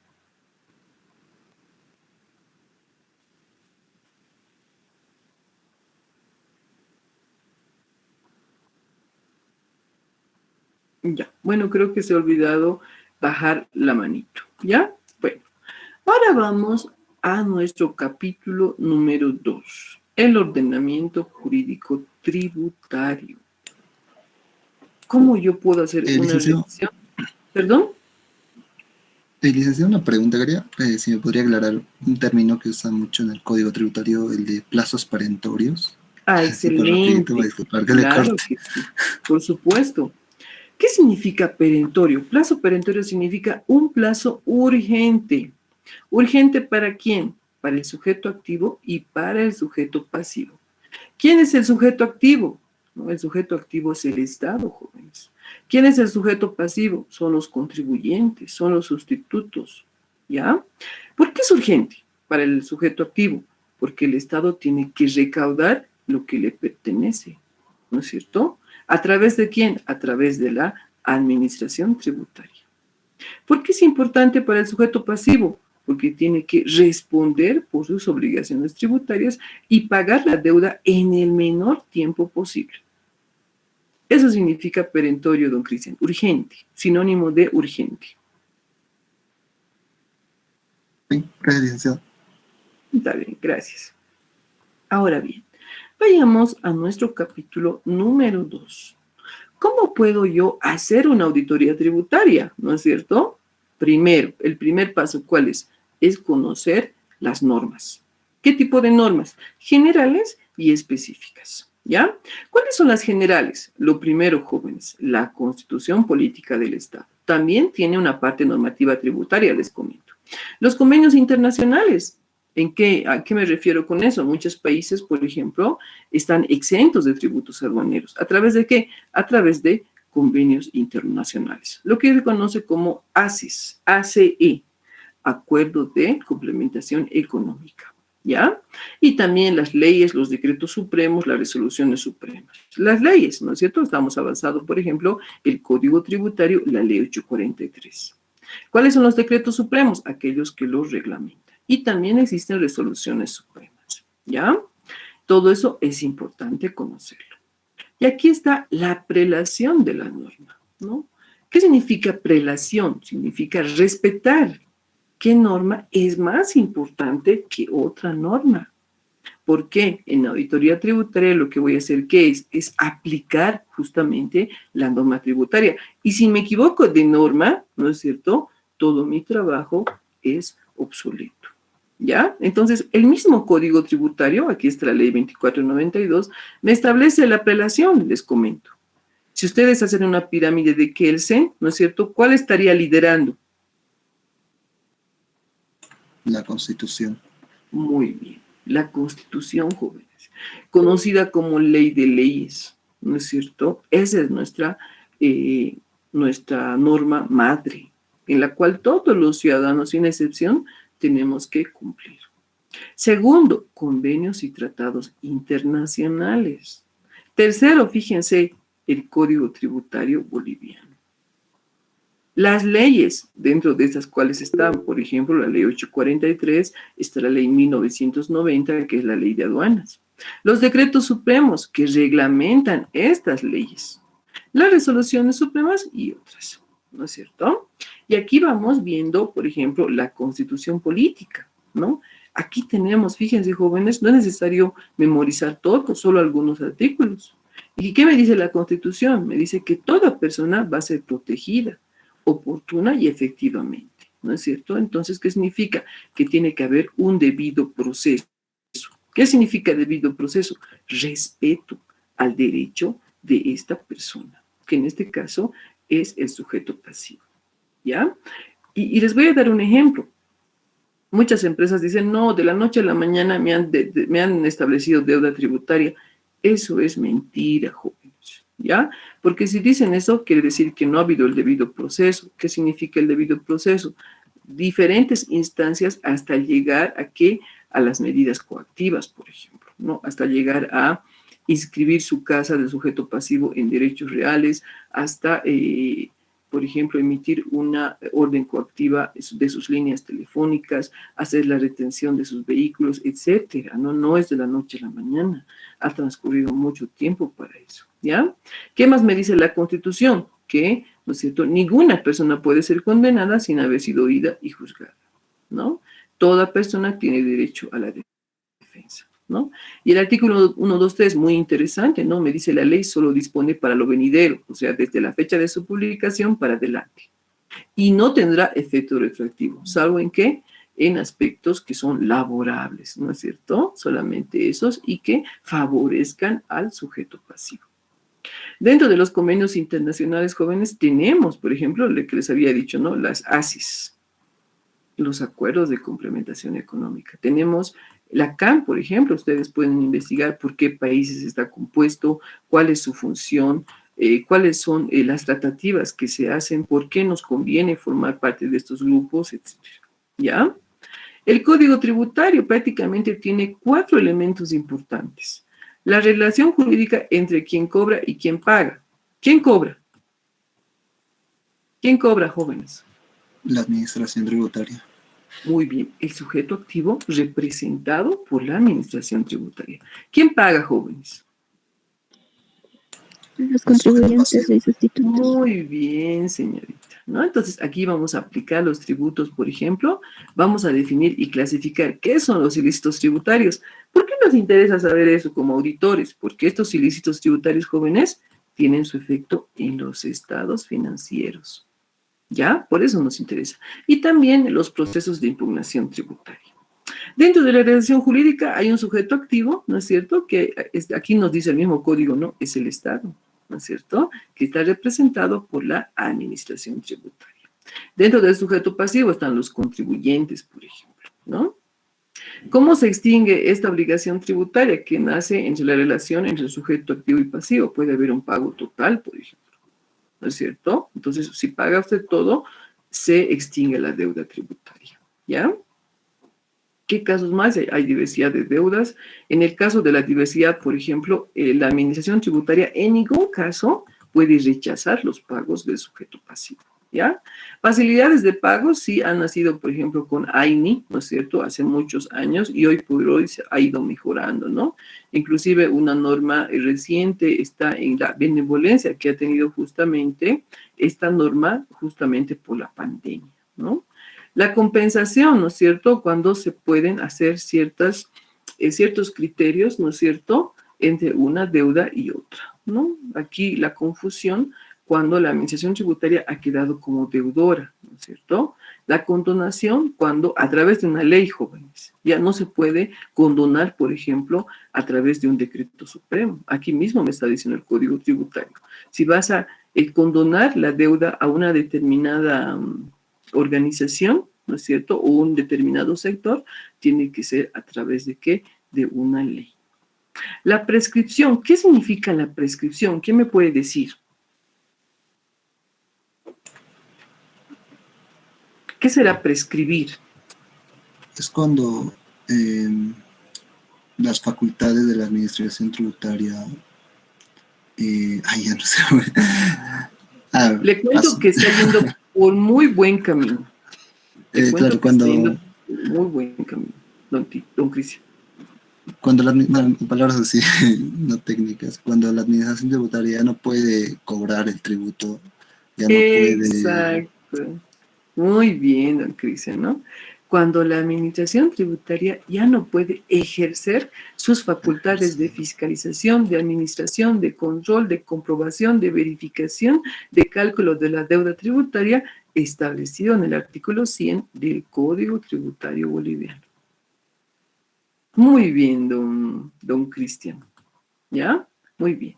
Ya, bueno, creo que se ha olvidado bajar la manito, ¿ya? Bueno, ahora vamos a nuestro capítulo número 2, el ordenamiento jurídico tributario. ¿Cómo yo puedo hacer una revisión? ¿Perdón? Licenciado, una pregunta, quería, si me podría aclarar un término que usa mucho en el Código Tributario, el de plazos perentorios. Ah, excelente. Claro que sí, por supuesto. ¿Qué significa perentorio? Plazo perentorio significa un plazo urgente. ¿Urgente para quién? Para el sujeto activo y para el sujeto pasivo. ¿Quién es el sujeto activo? No, el sujeto activo es el Estado, jóvenes. ¿Quién es el sujeto pasivo? Son los contribuyentes, son los sustitutos, ¿ya? ¿Por qué es urgente para el sujeto activo? Porque el Estado tiene que recaudar lo que le pertenece, ¿no es cierto? ¿A través de quién? A través de la administración tributaria. ¿Por qué es importante para el sujeto pasivo? Porque tiene que responder por sus obligaciones tributarias y pagar la deuda en el menor tiempo posible. Eso significa perentorio, don Cristian, urgente, sinónimo de urgente. Sí, gracias, licenciado. Está bien, gracias. Ahora bien, vayamos a nuestro capítulo número 2. ¿Cómo puedo yo hacer una auditoría tributaria? ¿No es cierto? Primero, el primer paso, ¿cuál es? Es conocer las normas. ¿Qué tipo de normas? Generales y específicas, ¿ya? ¿Cuáles son las generales? Lo primero, jóvenes, la Constitución Política del Estado. También tiene una parte normativa tributaria, les comento. Los convenios internacionales. ¿A qué me refiero con eso? Muchos países, por ejemplo, están exentos de tributos aduaneros. ¿A través de qué? A través de convenios internacionales. Lo que se conoce como ACES, ACE, Acuerdo de Complementación Económica, ¿ya? Y también las leyes, los decretos supremos, las resoluciones supremas. Las leyes, ¿no es cierto? Estamos avanzando, por ejemplo, el Código Tributario, la Ley 843. ¿Cuáles son los decretos supremos? Aquellos que los reglamentan. Y también existen resoluciones supremas, ¿ya? Todo eso es importante conocerlo. Y aquí está la prelación de la norma, ¿no? ¿Qué significa prelación? Significa respetar qué norma es más importante que otra norma. ¿Por qué? En la auditoría tributaria lo que voy a hacer, ¿qué es? Es aplicar justamente la norma tributaria. Y si me equivoco de norma, ¿no es cierto? Todo mi trabajo es obsoleto. ¿Ya? Entonces, el mismo Código Tributario, aquí está la Ley 2492, me establece la prelación, les comento. Si ustedes hacen una pirámide de Kelsen, ¿no es cierto? ¿Cuál estaría liderando? La Constitución. Muy bien. La Constitución, jóvenes, conocida como Ley de Leyes, ¿no es cierto? Esa es nuestra norma madre, en la cual todos los ciudadanos, sin excepción, tenemos que cumplir. Segundo, convenios y tratados internacionales. Tercero, fíjense, el Código Tributario Boliviano. Las leyes, dentro de estas cuales están, por ejemplo, la Ley 843, está la Ley 1990, que es la Ley de Aduanas. Los decretos supremos que reglamentan estas leyes. Las resoluciones supremas y otras, ¿no es cierto? Y aquí vamos viendo, por ejemplo, la Constitución Política, ¿no? Aquí tenemos, fíjense, jóvenes, no es necesario memorizar todo, solo algunos artículos. ¿Y qué me dice la Constitución? Me dice que toda persona va a ser protegida, oportuna y efectivamente, ¿no es cierto? Entonces, ¿qué significa? Que tiene que haber un debido proceso. ¿Qué significa debido proceso? Respeto al derecho de esta persona, que en este caso es el sujeto pasivo, ¿ya? Y les voy a dar un ejemplo. Muchas empresas dicen, no, de la noche a la mañana me han establecido deuda tributaria. Eso es mentira, jóvenes, ¿ya? Porque si dicen eso, quiere decir que no ha habido el debido proceso. ¿Qué significa el debido proceso? Diferentes instancias hasta llegar a qué, a las medidas coactivas, por ejemplo, ¿no? Hasta llegar a inscribir su casa de sujeto pasivo en derechos reales, hasta, por ejemplo, emitir una orden coactiva de sus líneas telefónicas, hacer la retención de sus vehículos, etcétera, ¿no? No es de la noche a la mañana, ha transcurrido mucho tiempo para eso, ¿ya? ¿Qué más me dice la Constitución? Que, ¿no es cierto?, ninguna persona puede ser condenada sin haber sido oída y juzgada, ¿no? Toda persona tiene derecho a la defensa, ¿no? Y el artículo 123, muy interesante, ¿no? Me dice, la ley solo dispone para lo venidero, o sea, desde la fecha de su publicación para adelante. Y no tendrá efecto retroactivo, salvo en qué, en aspectos que son laborables, ¿no es cierto? Solamente esos y que favorezcan al sujeto pasivo. Dentro de los convenios internacionales, jóvenes, tenemos, por ejemplo, lo que les había dicho, ¿no? Las ACIS, los acuerdos de complementación económica. Tenemos la CAN, por ejemplo, ustedes pueden investigar por qué países está compuesto, cuál es su función, cuáles son las tratativas que se hacen, por qué nos conviene formar parte de estos grupos, etc. ¿Ya? El Código Tributario prácticamente tiene 4 elementos importantes. La relación jurídica entre quien cobra y quien paga. ¿Quién cobra? ¿Quién cobra, jóvenes? La administración tributaria. Muy bien, el sujeto activo representado por la administración tributaria. ¿Quién paga, jóvenes? Los contribuyentes y sustitutos. Muy bien, señorita, ¿no? Entonces, aquí vamos a aplicar los tributos, por ejemplo, vamos a definir y clasificar qué son los ilícitos tributarios. ¿Por qué nos interesa saber eso como auditores? Porque estos ilícitos tributarios, jóvenes, tienen su efecto en los estados financieros. ¿Ya? Por eso nos interesa. Y también los procesos de impugnación tributaria. Dentro de la relación jurídica hay un sujeto activo, ¿no es cierto? Que aquí nos dice el mismo código, ¿no? Es el Estado, ¿no es cierto? Que está representado por la administración tributaria. Dentro del sujeto pasivo están los contribuyentes, por ejemplo, ¿no? ¿Cómo se extingue esta obligación tributaria que nace entre la relación entre el sujeto activo y pasivo? Puede haber un pago total, por ejemplo, ¿no es cierto? Entonces, si paga usted todo, se extingue la deuda tributaria, ¿ya? ¿Qué casos más? Hay diversidad de deudas. En el caso de la diversidad, por ejemplo, la administración tributaria en ningún caso puede rechazar los pagos del sujeto pasivo, ¿ya? Facilidades de pago sí han nacido, por ejemplo, con AINI, ¿no es cierto?, hace muchos años y hoy por hoy se ha ido mejorando, ¿no? Inclusive una norma reciente está en la benevolencia que ha tenido justamente esta norma justamente por la pandemia, ¿no? La compensación, ¿no es cierto?, cuando se pueden hacer ciertos criterios, ¿no es cierto?, entre una deuda y otra, ¿no? Aquí la confusión cuando la administración tributaria ha quedado como deudora, ¿no es cierto? La condonación cuando a través de una ley, jóvenes, ya no se puede condonar, por ejemplo, a través de un decreto supremo. Aquí mismo me está diciendo el Código Tributario. Si vas a condonar la deuda a una determinada organización, ¿no es cierto?, o un determinado sector, tiene que ser a través de ¿qué? De una ley. La prescripción, ¿qué significa la prescripción? ¿Qué me puede decir? ¿Qué será prescribir? Es cuando las facultades de la administración tributaria, ya no sé. Le cuento que está yendo por muy buen camino. Claro, cuando... Muy buen camino, don Cristian. Cuando palabras así, no técnicas, cuando la administración tributaria ya no puede cobrar el tributo, ya no puede... Exacto. Muy bien, don Cristian, ¿no? cuando la administración tributaria ya no puede ejercer sus facultades de fiscalización, de administración, de control, de comprobación, de verificación, de cálculo de la deuda tributaria establecido en el artículo 100 del Código Tributario Boliviano. Muy bien, don Cristian. ¿Ya? Muy bien.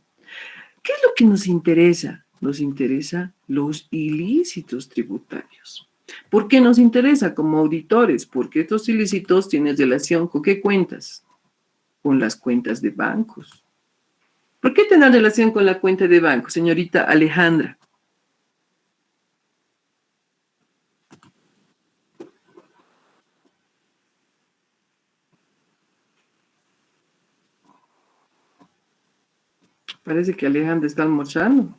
¿Qué es lo que nos interesa? Nos interesa los ilícitos tributarios. ¿Por qué nos interesa como auditores? Porque estos ilícitos tienen relación con ¿qué cuentas? Con las cuentas de bancos. ¿Por qué tienen relación con la cuenta de banco, señorita Alejandra? Parece que Alejandra está almorzando.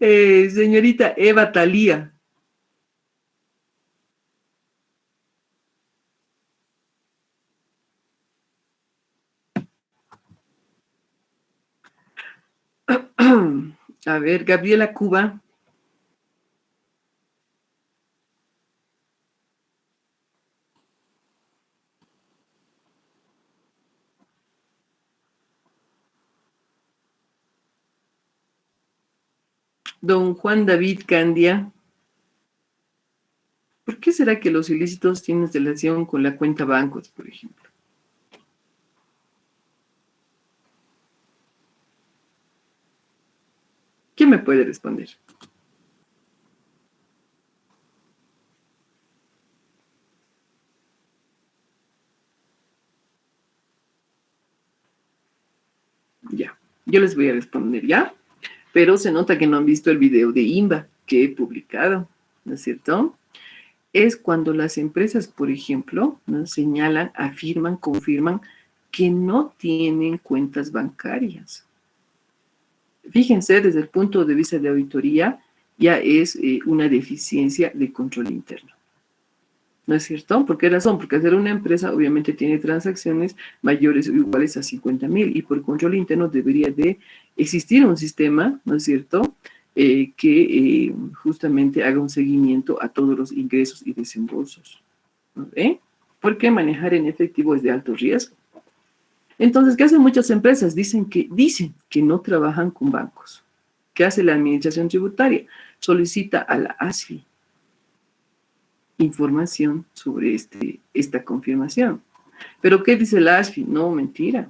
Señorita Eva Talía. A ver, Gabriela Cuba. Don Juan David Candia. ¿Por qué será que los ilícitos tienen relación con la cuenta bancos, por ejemplo? ¿Quién me puede responder? Ya, yo les voy a responder, ¿ya? Pero se nota que no han visto el video de INBA que he publicado, ¿no es cierto? Es cuando las empresas, por ejemplo, ¿no? Señalan, afirman, confirman que no tienen cuentas bancarias. Fíjense, desde el punto de vista de auditoría, ya es una deficiencia de control interno. ¿No es cierto? ¿Por qué razón? Porque hacer una empresa obviamente tiene transacciones mayores o iguales a 50,000 y por control interno debería de existir un sistema, ¿no es cierto?, que justamente haga un seguimiento a todos los ingresos y desembolsos. ¿No? Porque manejar en efectivo es de alto riesgo. Entonces, ¿qué hacen muchas empresas? Dicen que no trabajan con bancos. ¿Qué hace la administración tributaria? Solicita a la ASFI información sobre esta confirmación. ¿Pero qué dice la ASFI? No, mentira.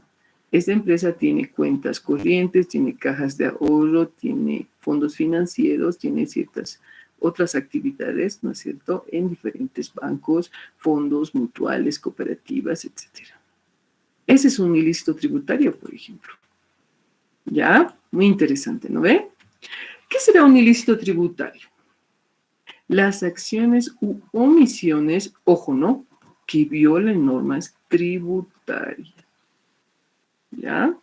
Esta empresa tiene cuentas corrientes, tiene cajas de ahorro, tiene fondos financieros, tiene ciertas otras actividades, ¿no es cierto?, en diferentes bancos, fondos, mutuales, cooperativas, etc. Ese es un ilícito tributario, por ejemplo. ¿Ya? Muy interesante, ¿no ve? ¿Qué será un ilícito tributario? Las acciones u omisiones, ojo, ¿no?, que violen normas tributarias. ¿Ya?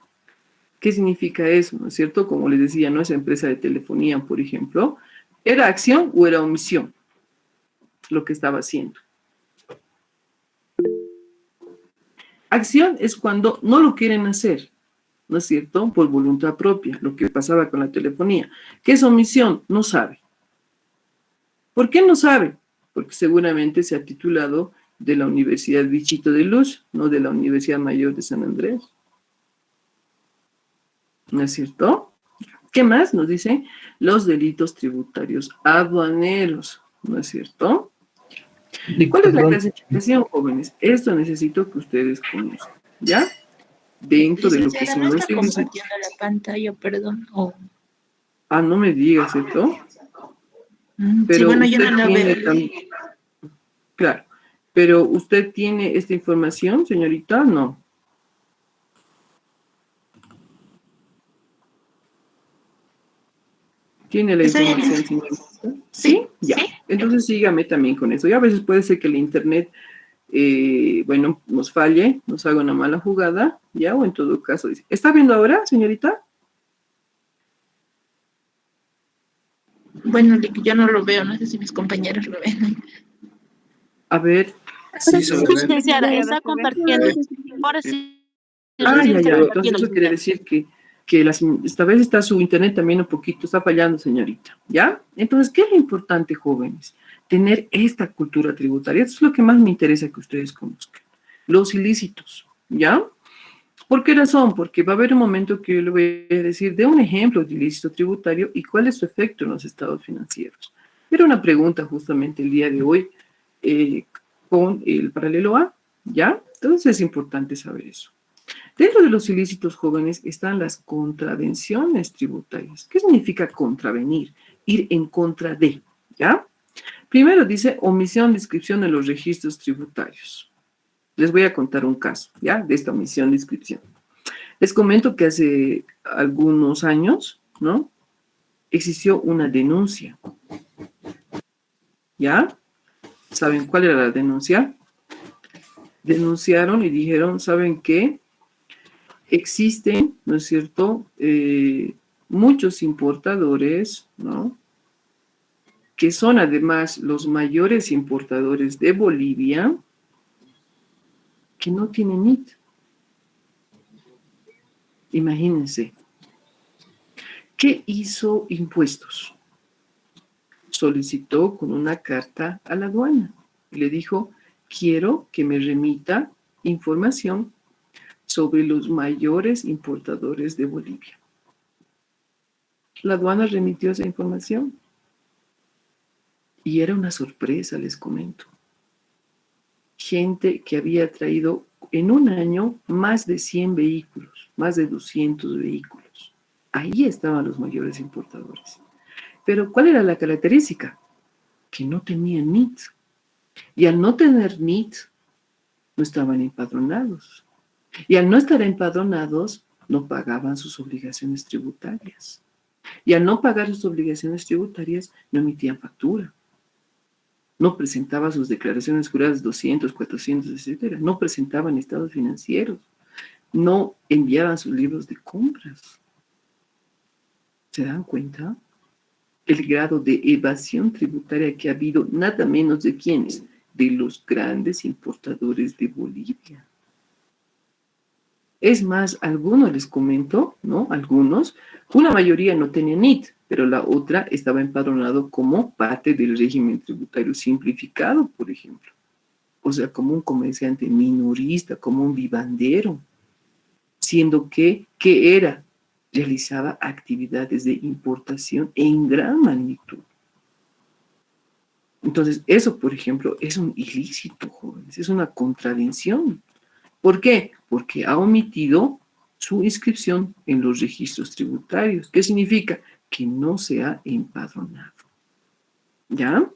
¿Qué significa eso? ¿No es cierto? Como les decía, ¿no? Esa empresa de telefonía, por ejemplo, ¿era acción o era omisión lo que estaba haciendo? Acción es cuando no lo quieren hacer, ¿no es cierto? Por voluntad propia, lo que pasaba con la telefonía. ¿Qué es omisión? No sabe. ¿Por qué no sabe? Porque seguramente se ha titulado de la Universidad Bichito de Luz, no de la Universidad Mayor de San Andrés. ¿No es cierto? ¿Qué más? Nos dicen los delitos tributarios aduaneros, ¿no es cierto? ¿Cuál es la clasificación, jóvenes? Esto necesito que ustedes conozcan, ¿ya? Dentro de lo que son los ilícitos. La pantalla, perdón. Ah, no me digas, ¿cierto? Pero sí, bueno, yo no la veo. Claro, pero ¿usted tiene esta información, señorita? No. ¿Tiene la información, señorita? ¿Sí? Ya. ¿Sí? Entonces sígame también con eso. Y a veces puede ser que el internet, bueno, nos falle, nos haga una mala jugada, ¿ya? O en todo caso, dice. ¿Está viendo ahora, señorita? Bueno, yo no lo veo, no sé si mis compañeros lo ven. A ver. Sí, licenciada, está compartiendo. Ahora sí. Ah, ya. Entonces eso quiere decir que esta vez está su internet también un poquito, está fallando, señorita, ¿ya? Entonces, ¿qué es lo importante, jóvenes? tener esta cultura tributaria. Eso es lo que más me interesa que ustedes conozcan. Los ilícitos, ¿ya? ¿Por qué razón? Porque va a haber un momento que yo le voy a decir de un ejemplo de ilícito tributario y cuál es su efecto en los estados financieros. Era una pregunta justamente el día de hoy con el paralelo A, ¿ya? Entonces es importante saber eso. Dentro de los ilícitos, jóvenes, están las contravenciones tributarias. ¿Qué significa contravenir? Ir en contra de, ¿ya? Primero dice omisión de inscripción en los registros tributarios. Les voy a contar un caso, ¿ya? De esta omisión de inscripción. Les comento que hace algunos años, ¿no? Existió una denuncia, ¿ya? ¿Saben cuál era la denuncia? Denunciaron y dijeron, ¿saben qué? Existen, ¿no es cierto?, muchos importadores, ¿no?, que son además los mayores importadores de Bolivia, que no tienen NIT. Imagínense. ¿Qué hizo Impuestos? Solicitó con una carta a la aduana y le dijo, quiero que me remita información sobre los mayores importadores de Bolivia. La aduana remitió esa información y era una sorpresa, les comento. Gente que había traído en un año más de 100 vehículos, más de 200 vehículos. Ahí estaban los mayores importadores. Pero ¿cuál era la característica? Que no tenían NIT. Y al no tener NIT, no estaban empadronados. Y al no estar empadronados, no pagaban sus obligaciones tributarias. Y al no pagar sus obligaciones tributarias, no emitían factura. No presentaban sus declaraciones juradas 200, 400, etc. No presentaban estados financieros. No enviaban sus libros de compras. ¿Se dan cuenta? El grado de evasión tributaria que ha habido, nada menos de quiénes, de los grandes importadores de Bolivia. Es más, algunos les comento, ¿no? Algunos, una mayoría no tenía NIT, pero la otra estaba empadronado como parte del régimen tributario simplificado, por ejemplo. O sea, como un comerciante minorista, como un vivandero, siendo que, ¿qué era? Realizaba actividades de importación en gran magnitud. Entonces, eso, por ejemplo, es un ilícito, jóvenes, es una contravención. ¿Por qué? Porque ha omitido su inscripción en los registros tributarios. ¿Qué significa? Que no se ha empadronado. ¿Ya?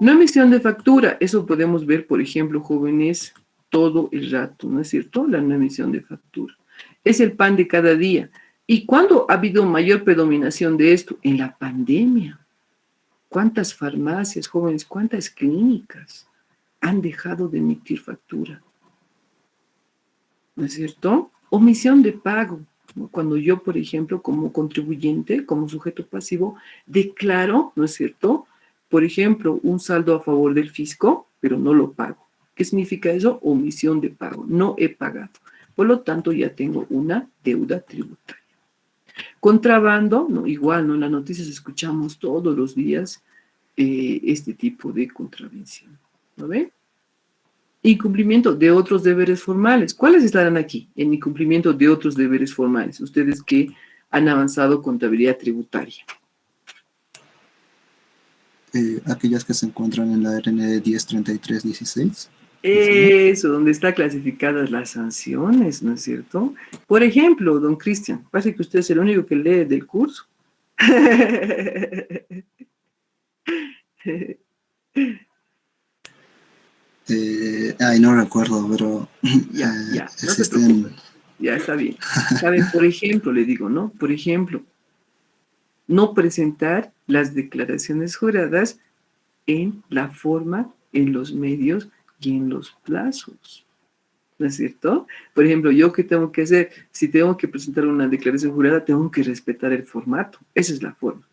No emisión de factura, eso podemos ver, por ejemplo, jóvenes, todo el rato, ¿no es cierto? La no emisión de factura. Es el pan de cada día. ¿Y cuándo ha habido mayor predominación de esto? En la pandemia. ¿Cuántas farmacias, jóvenes, cuántas clínicas han dejado de emitir factura? ¿No es cierto? Omisión de pago. Cuando yo, por ejemplo, como contribuyente, como sujeto pasivo, declaro, ¿no es cierto?, por ejemplo, un saldo a favor del fisco, pero no lo pago. ¿Qué significa eso? Omisión de pago. No he pagado. Por lo tanto, ya tengo una deuda tributaria. Contrabando, no, igual, ¿no? En las noticias escuchamos todos los días este tipo de contravención. ¿No ven? Incumplimiento de otros deberes formales. ¿Cuáles estarán aquí? En incumplimiento de otros deberes formales. Ustedes que han avanzado contabilidad tributaria. Aquellas que se encuentran en la RNE 103316. Eso, donde están clasificadas las sanciones, ¿no es cierto? Por ejemplo, don Cristian, parece que usted es el único que lee del curso. No recuerdo, pero ya, existen... Ya está bien. ¿Saben? Por ejemplo, le digo, ¿no? Por ejemplo, no presentar las declaraciones juradas en la forma, en los medios y en los plazos. ¿No es cierto? Por ejemplo, ¿yo qué tengo que hacer? Si tengo que presentar una declaración jurada, tengo que respetar el formato. Esa es la forma.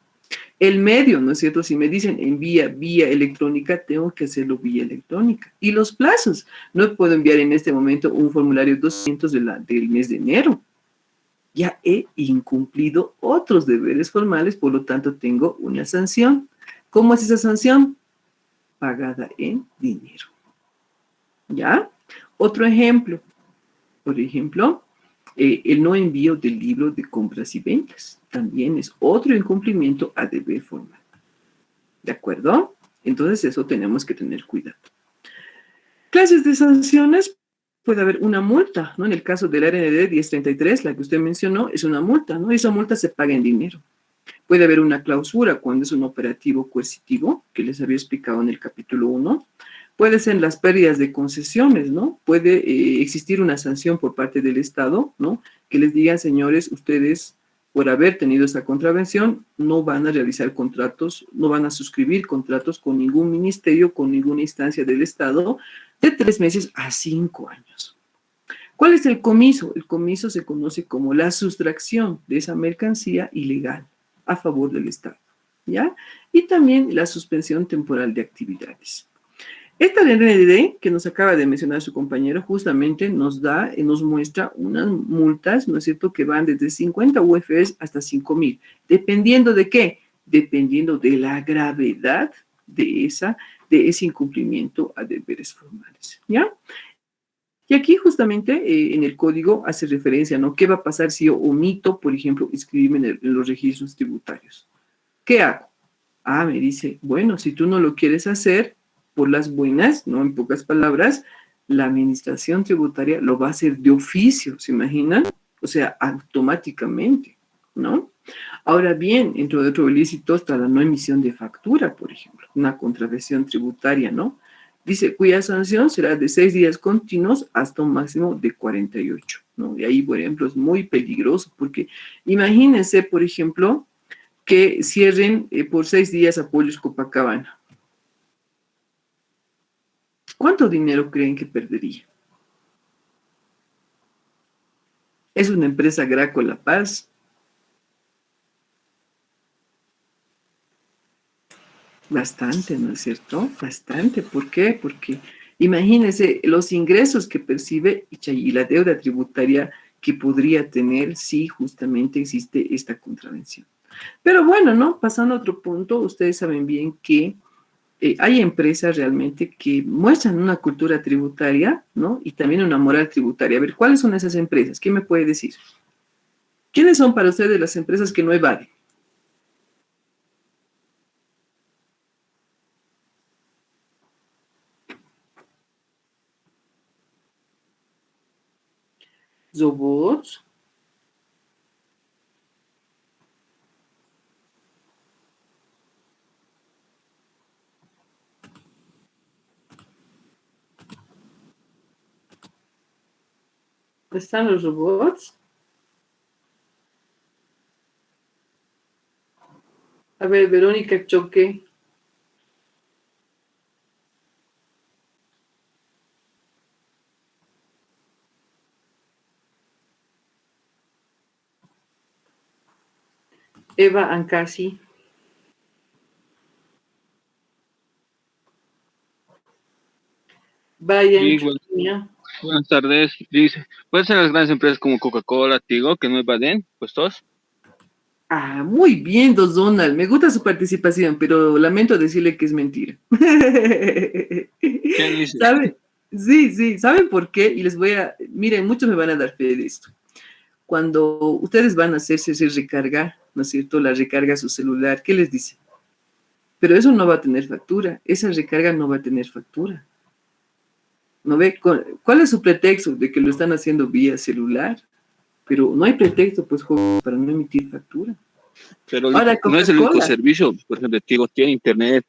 El medio, ¿no es cierto? Si me dicen envía vía electrónica, tengo que hacerlo vía electrónica. Y los plazos. No puedo enviar en este momento un formulario 200 del mes de enero. Ya he incumplido otros deberes formales, por lo tanto tengo una sanción. ¿Cómo es esa sanción? pagada en dinero. ¿Ya? Otro ejemplo. Por ejemplo, el no envío del libro de compras y ventas. También es otro incumplimiento a deber formal. ¿De acuerdo? Entonces eso tenemos que tener cuidado. Clases de sanciones. Puede haber una multa, ¿no? En el caso del RND 1033, la que usted mencionó, es una multa, ¿no? Esa multa se paga en dinero. Puede haber una clausura cuando es un operativo coercitivo, que les había explicado en el capítulo 1. Puede ser las pérdidas de concesiones, ¿no? Puede existir una sanción por parte del Estado, ¿no? Que les digan, señores, ustedes, por haber tenido esa contravención, no van a realizar contratos, no van a suscribir contratos con ningún ministerio, con ninguna instancia del Estado, de 3 meses a 5 años. ¿Cuál es el comiso? El comiso se conoce como la sustracción de esa mercancía ilegal a favor del Estado, ¿ya? Y también la suspensión temporal de actividades. Esta RND que nos acaba de mencionar su compañero justamente nos muestra unas multas, ¿no es cierto?, que van desde 50 UFs hasta 5.000. ¿Dependiendo de qué? Dependiendo de la gravedad de ese incumplimiento a deberes formales, ¿ya? Y aquí justamente en el código hace referencia, ¿no? ¿Qué va a pasar si yo omito, por ejemplo, inscribirme en los registros tributarios? ¿Qué hago? Me dice, bueno, si tú no lo quieres hacer por las buenas, ¿no? En pocas palabras, la administración tributaria lo va a hacer de oficio, ¿se imaginan? O sea, automáticamente, ¿no? Ahora bien, dentro de otro ilícito está la no emisión de factura, por ejemplo, una contravención tributaria, ¿no? Dice, cuya sanción será de 6 días continuos hasta un máximo de 48, ¿no? Y ahí, por ejemplo, es muy peligroso, porque imagínense, por ejemplo, que cierren por 6 días a Pollos Copacabana. ¿Cuánto dinero creen que perdería? Es una empresa Graco La Paz. Bastante, ¿no es cierto? Bastante. ¿Por qué? Porque imagínense los ingresos que percibe y la deuda tributaria que podría tener si justamente existe esta contravención. Pero bueno, ¿no? Pasando a otro punto, ustedes saben bien que hay empresas realmente que muestran una cultura tributaria, ¿no? Y también una moral tributaria. A ver, ¿cuáles son esas empresas? ¿Quién me puede decir? ¿Quiénes son para ustedes las empresas que no evaden? Robots. ¿Están los robots? A ver, Verónica Choque. Eva Ancasi. Brian Chuña. Buenas tardes. Dice, ¿pueden ser las grandes empresas como Coca-Cola, Tigo, que no evaden? Pues todos. Muy bien, Dos Donald. Me gusta su participación, pero lamento decirle que es mentira. ¿Qué dice? ¿Saben? Sí. ¿Saben por qué? Y les voy a... Miren, muchos me van a dar fe de esto. Cuando ustedes van a hacerse recarga, ¿no es cierto? La recarga a su celular, ¿qué les dice? Pero eso no va a tener factura. Esa recarga no va a tener factura. ¿No ve? ¿Cuál es su pretexto de que lo están haciendo vía celular? Pero no hay pretexto, pues, para no emitir factura. Pero ahora, no es el único servicio. Por ejemplo, Tigo tiene internet.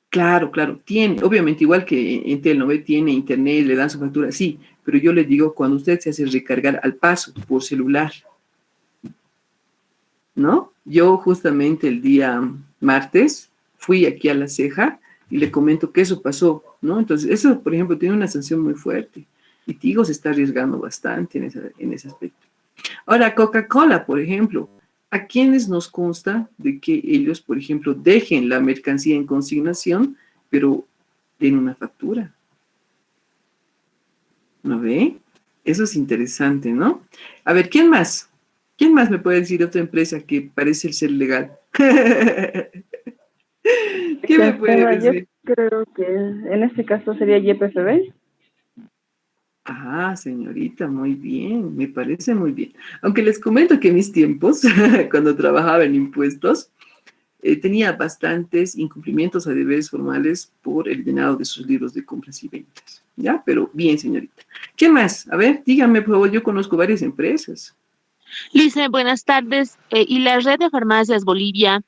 Claro, tiene. Obviamente, igual que Entel, ¿no ve? Tiene internet, le dan su factura, sí. Pero yo les digo, cuando usted se hace recargar al paso por celular, ¿no? Yo justamente el día martes fui aquí a La Ceja y le comento que eso pasó, ¿no? Entonces, eso, por ejemplo, tiene una sanción muy fuerte. Y Tigo se está arriesgando bastante en ese aspecto. Ahora, Coca-Cola, por ejemplo, ¿a quiénes nos consta de que ellos, por ejemplo, dejen la mercancía en consignación, pero den una factura? ¿No ve? Eso es interesante, ¿no? A ver, ¿quién más? ¿Quién más me puede decir otra empresa que parece ser legal? ¿Qué me puede decir? Creo que en este caso sería YPFB. Ah, señorita, muy bien, me parece muy bien. Aunque les comento que en mis tiempos, cuando trabajaba en impuestos, tenía bastantes incumplimientos a deberes formales por el llenado de sus libros de compras y ventas. ¿Ya? Pero bien, señorita. ¿Qué más? A ver, dígame, por favor, yo conozco varias empresas. Lice, buenas tardes. ¿Y la red de farmacias Bolivia?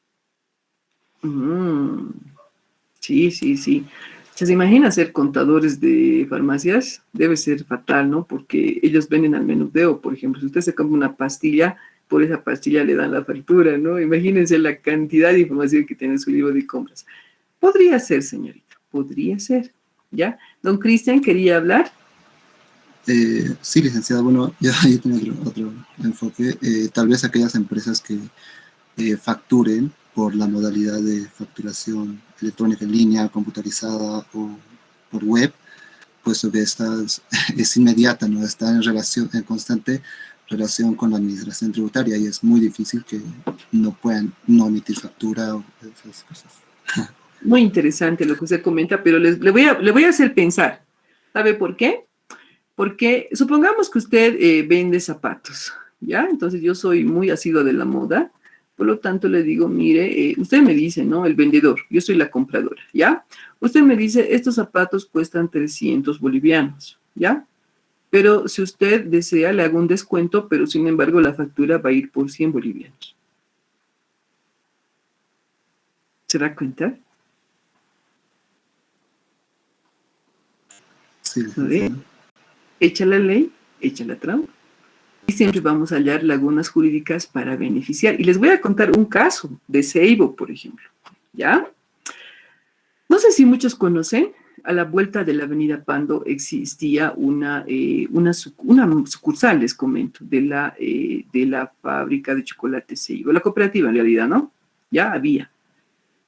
Sí, sí, sí. ¿Se imagina ser contadores de farmacias? Debe ser fatal, ¿no? Porque ellos venden al menudeo, por ejemplo. Si usted se compra una pastilla, por esa pastilla le dan la factura, ¿no? Imagínense la cantidad de información que tiene su libro de compras. Podría ser, señorita, podría ser, ¿ya? Don Cristian, ¿quería hablar? Sí, licenciada, bueno, yo tengo otro enfoque. Tal vez aquellas empresas que facturen por la modalidad de facturación electrónica en línea, computarizada o por web, puesto que esta es inmediata, ¿no? Está en constante relación con la administración tributaria y es muy difícil que no puedan no emitir factura o esas cosas. Muy interesante lo que usted comenta, pero le voy a hacer pensar. ¿Sabe por qué? Porque supongamos que usted vende zapatos, ¿ya? Entonces yo soy muy asiduo de la moda, por lo tanto le digo, mire, usted me dice, ¿no? El vendedor, yo soy la compradora, ¿ya? Usted me dice, estos zapatos cuestan 300 bolivianos, ¿ya? Pero si usted desea, le hago un descuento, pero sin embargo la factura va a ir por 100 bolivianos. ¿Se da cuenta? Sí, Echa la ley, echa la trampa. Y siempre vamos a hallar lagunas jurídicas para beneficiar. Y les voy a contar un caso de Seibo, por ejemplo. ¿Ya? No sé si muchos conocen, a la vuelta de la avenida Pando existía una sucursal, les comento, de la fábrica de chocolate Seibo, la cooperativa en realidad, ¿no? Ya había.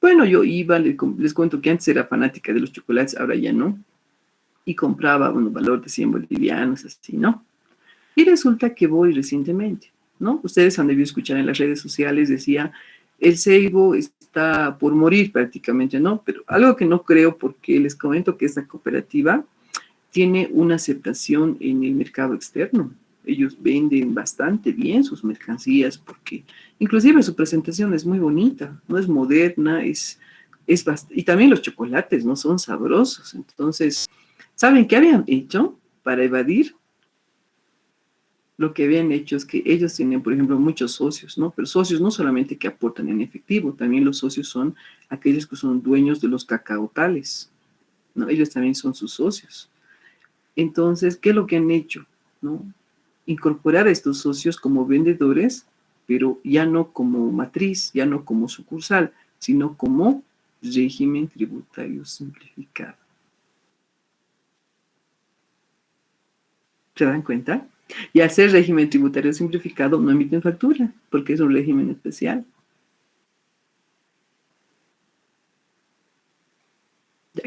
Bueno, yo iba, les cuento que antes era fanática de los chocolates, ahora ya no. Y compraba un valor de 100 bolivianos, así, ¿no? Y resulta que voy recientemente, ¿no? Ustedes han debido escuchar en las redes sociales, decía, el Seibo está por morir prácticamente, ¿no? Pero algo que no creo, porque les comento que esta cooperativa tiene una aceptación en el mercado externo. Ellos venden bastante bien sus mercancías, porque inclusive su presentación es muy bonita, no es moderna, y también los chocolates, ¿no? Son sabrosos. Entonces, ¿saben qué habían hecho para evadir? Lo que habían hecho es que ellos tienen, por ejemplo, muchos socios, ¿no? Pero socios no solamente que aportan en efectivo, también los socios son aquellos que son dueños de los cacaotales, ¿no? Ellos también son sus socios. Entonces, ¿qué es lo que han hecho? ¿No? Incorporar a estos socios como vendedores, pero ya no como matriz, ya no como sucursal, sino como régimen tributario simplificado. ¿Se dan cuenta? Y al ser régimen tributario simplificado no emiten factura, porque es un régimen especial.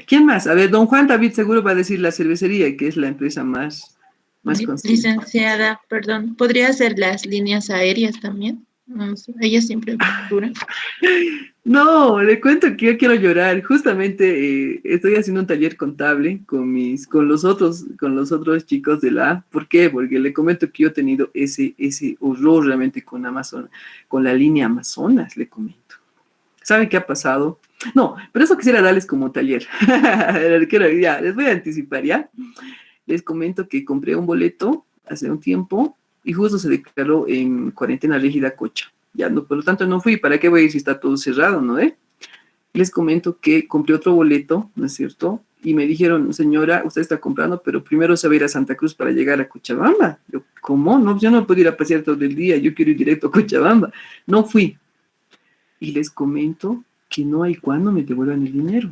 ¿Quién más? A ver, don Juan David seguro va a decir la cervecería, que es la empresa más conocida. Licenciada, perdón, ¿podría ser las líneas aéreas también? No sé, ellas siempre facturan. No, le cuento que yo quiero llorar. Justamente estoy haciendo un taller contable con los otros chicos de la A. ¿Por qué? Porque le comento que yo he tenido ese horror realmente con Amazon, con la línea Amazonas, le comento. ¿Saben qué ha pasado? No, pero eso quisiera darles como taller. Ya, les voy a anticipar, ¿ya? Les comento que compré un boleto hace un tiempo y justo se declaró en cuarentena rígida Cocha. Ya no, por lo tanto no fui. ¿Para qué voy a ir si está todo cerrado, no? Les comento que compré otro boleto, ¿no es cierto? Y me dijeron, señora, usted está comprando, pero primero se va a ir a Santa Cruz para llegar a Cochabamba. Yo, ¿cómo? No, yo no puedo ir a pasear todo el día, yo quiero ir directo a Cochabamba. No fui. Y les comento que no hay cuándo me devuelvan el dinero.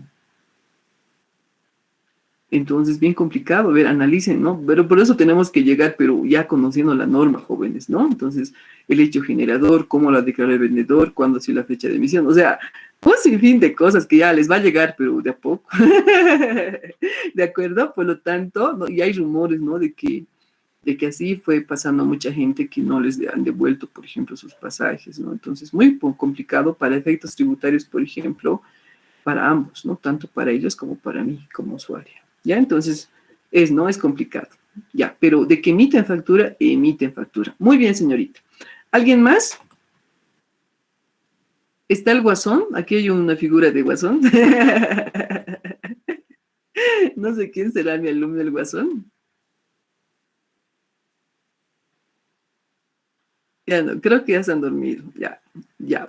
Entonces, bien complicado, a ver, analicen, ¿no? Pero por eso tenemos que llegar, pero ya conociendo la norma, jóvenes, ¿no? Entonces, el hecho generador, cómo la declaró el vendedor, cuándo ha sido la fecha de emisión, o sea, un sinfín de cosas que ya les va a llegar, pero de a poco. ¿De acuerdo? Por lo tanto, ¿no? Y hay rumores, ¿no? De que así fue pasando a mucha gente que no les han devuelto, por ejemplo, sus pasajes, ¿no? Entonces, muy complicado para efectos tributarios, por ejemplo. para ambos, ¿no? Tanto para ellos como para mí, como usuaria. ¿Ya? Entonces, no es complicado. Ya, pero de que emiten factura, emiten factura. Muy bien, señorita. ¿Alguien más? ¿Está el guasón? Aquí hay una figura de guasón. No sé quién será mi alumno el guasón. Ya no, creo que ya se han dormido, ya.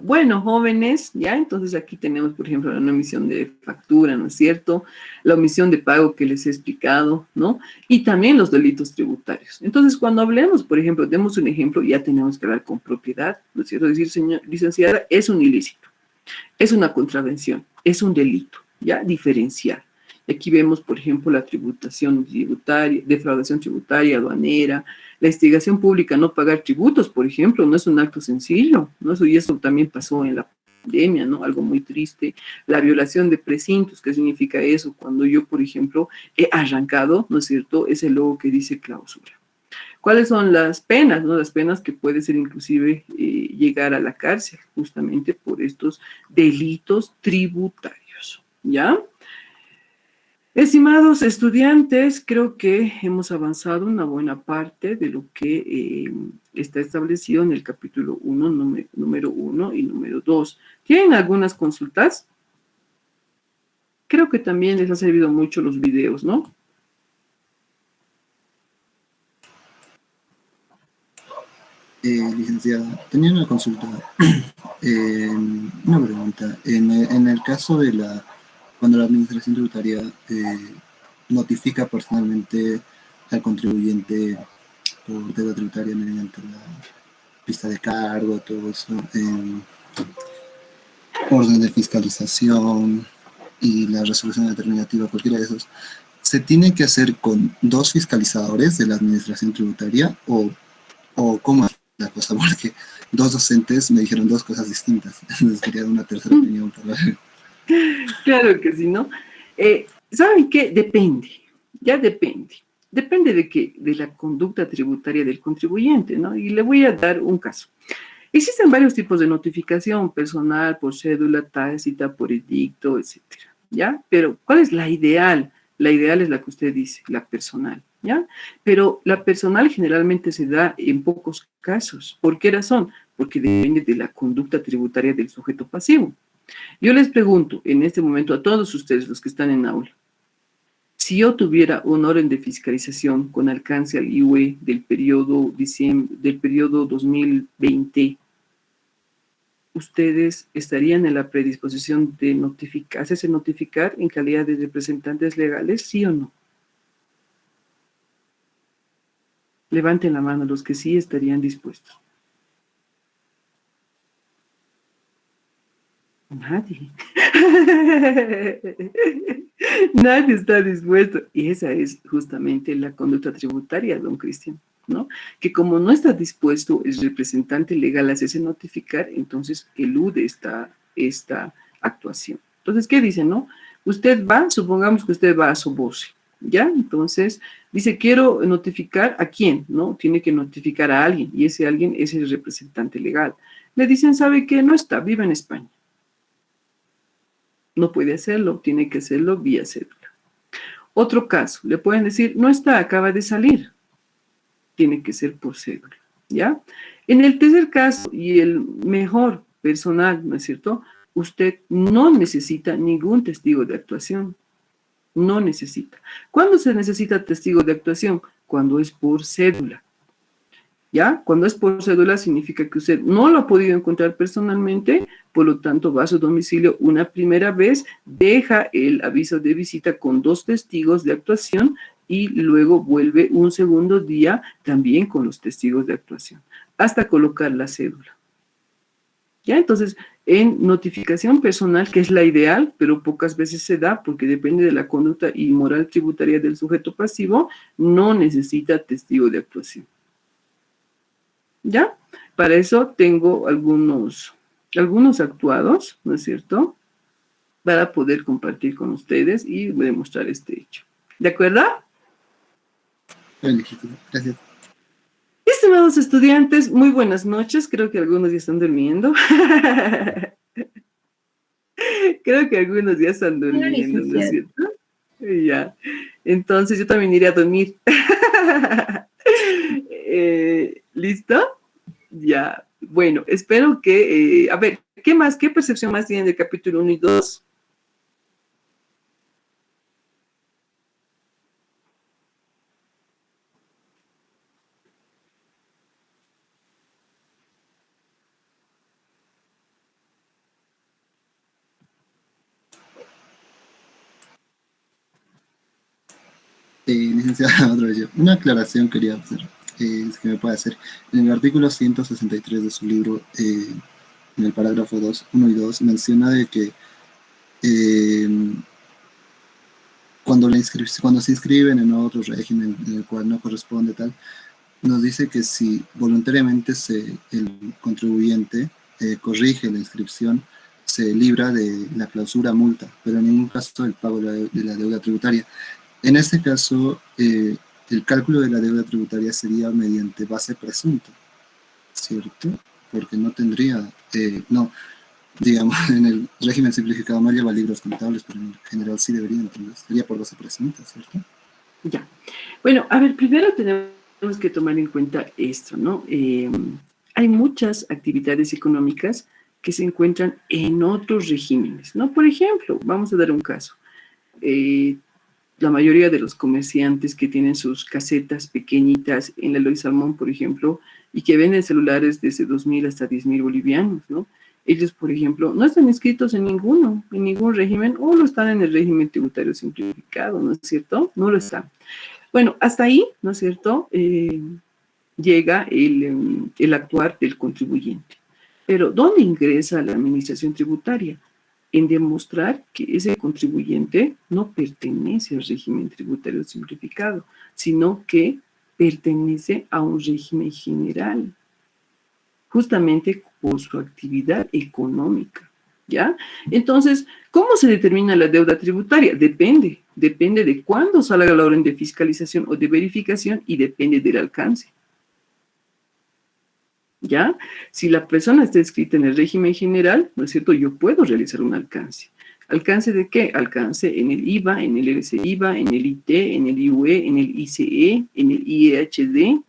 Bueno, jóvenes, ya, entonces aquí tenemos, por ejemplo, la no emisión de factura, ¿no es cierto? La omisión de pago que les he explicado, ¿no? Y también los delitos tributarios. Entonces, cuando hablemos, por ejemplo, demos un ejemplo, ya tenemos que hablar con propiedad, ¿no es cierto? Decir, señor licenciada, es un ilícito, es una contravención, es un delito, ¿ya? Diferenciar. Aquí vemos, por ejemplo, la tributación tributaria, defraudación tributaria, aduanera, la instigación pública a no pagar tributos, por ejemplo, no es un acto sencillo, ¿no? Y eso también pasó en la pandemia, ¿no? Algo muy triste. La violación de precintos, ¿qué significa eso? Cuando yo, por ejemplo, he arrancado, ¿no es cierto?, ese logo que dice clausura. ¿Cuáles son las penas, no? Las penas que puede ser inclusive llegar a la cárcel, justamente por estos delitos tributarios, ¿ya? Estimados estudiantes, creo que hemos avanzado una buena parte de lo que está establecido en el capítulo 1, número 1 y número 2. ¿Tienen algunas consultas? Creo que también les ha servido mucho los videos, ¿no? Licenciada, tenía una consulta, una pregunta. En el caso de cuando la administración tributaria notifica personalmente al contribuyente por deuda tributaria mediante la lista de cargo, todo eso, orden de fiscalización y la resolución determinativa, cualquiera de esos, ¿se tiene que hacer con 2 fiscalizadores de la administración tributaria o cómo es la cosa? Porque 2 docentes me dijeron 2 cosas distintas, entonces quería una tercera opinión para ver. Claro que sí, ¿no? ¿Saben qué? Depende, ya depende. Depende de qué, de la conducta tributaria del contribuyente, ¿no? Y le voy a dar un caso. Existen varios tipos de notificación, personal, por cédula, tácita, por edicto, etcétera, ¿ya? Pero, ¿cuál es la ideal? La ideal es la que usted dice, la personal, ¿ya? Pero la personal generalmente se da en pocos casos. ¿Por qué razón? Porque depende de la conducta tributaria del sujeto pasivo. Yo les pregunto en este momento a todos ustedes, los que están en aula, si yo tuviera un orden de fiscalización con alcance al IUE del periodo 2020, ¿ustedes estarían en la predisposición de hacerse notificar en calidad de representantes legales, sí o no? Levanten la mano los que sí estarían dispuestos. Nadie. Nadie está dispuesto. Y esa es justamente la conducta tributaria, don Cristian, ¿no? Que como no está dispuesto el representante legal a hacerse notificar, entonces elude esta actuación. Entonces, ¿qué dice, no? Usted va, supongamos que usted va a Soboce, ¿ya? Entonces, dice, quiero notificar a quién, ¿no? Tiene que notificar a alguien, y ese alguien es el representante legal. Le dicen, ¿sabe qué? No está, vive en España. No puede hacerlo, tiene que hacerlo vía cédula. Otro caso, le pueden decir, no está, acaba de salir. Tiene que ser por cédula, ¿ya? En el tercer caso, y el mejor personal, ¿no es cierto? Usted no necesita ningún testigo de actuación. No necesita. ¿Cuándo se necesita testigo de actuación? Cuando es por cédula. ¿Ya? Cuando es por cédula significa que usted no lo ha podido encontrar personalmente, por lo tanto va a su domicilio una primera vez, deja el aviso de visita con 2 testigos de actuación y luego vuelve un segundo día también con los testigos de actuación, hasta colocar la cédula. ¿Ya? Entonces, en notificación personal, que es la ideal, pero pocas veces se da porque depende de la conducta y moral tributaria del sujeto pasivo, no necesita testigo de actuación. ¿Ya? Para eso tengo algunos actuados, ¿no es cierto? Para poder compartir con ustedes y demostrar este hecho. ¿De acuerdo? Gracias. Estimados estudiantes, muy buenas noches. Creo que algunos ya están durmiendo. Creo que algunos ya están durmiendo, ¿no es cierto? Ya. Entonces yo también iré a dormir. ¿Listo? Ya. Bueno, espero que... a ver, ¿qué más? ¿Qué percepción más tienen del capítulo 1 y 2? Licenciada, otra vez yo. Una aclaración quería hacer, que me puede hacer. En el artículo 163 de su libro, en el parágrafo 2, 1 y 2, menciona de que cuando se inscriben en otro régimen en el cual no corresponde tal, nos dice que si voluntariamente el contribuyente corrige la inscripción, se libra de la clausura multa, pero en ningún caso el pago de la deuda tributaria. En este caso, el cálculo de la deuda tributaria sería mediante base presunta, ¿cierto? Porque no tendría, digamos, en el régimen simplificado no lleva libros contables, pero en general sí debería, entonces sería por base presunta, ¿cierto? Ya. Bueno, a ver, primero tenemos que tomar en cuenta esto, ¿no? Hay muchas actividades económicas que se encuentran en otros regímenes, ¿no? Por ejemplo, vamos a dar un caso. La mayoría de los comerciantes que tienen sus casetas pequeñitas en la Eloy Salmón, por ejemplo, y que venden celulares desde 2.000 hasta 10.000 bolivianos, ¿no? Ellos, por ejemplo, no están inscritos en ningún régimen, o lo están en el régimen tributario simplificado, ¿no es cierto? No lo están. Bueno, hasta ahí, ¿no es cierto?, llega el actuar del contribuyente. Pero, ¿dónde ingresa la administración tributaria? En demostrar que ese contribuyente no pertenece al régimen tributario simplificado, sino que pertenece a un régimen general, justamente por su actividad económica, ¿ya? Entonces, ¿cómo se determina la deuda tributaria? Depende de cuándo salga la orden de fiscalización o de verificación y depende del alcance. ¿Ya? Si la persona está inscrita en el régimen general, ¿no es cierto?, yo puedo realizar un alcance. ¿Alcance de qué? Alcance en el IVA, en el RCIVA, en el IT, en el IUE, en el ICE, en el IEHD,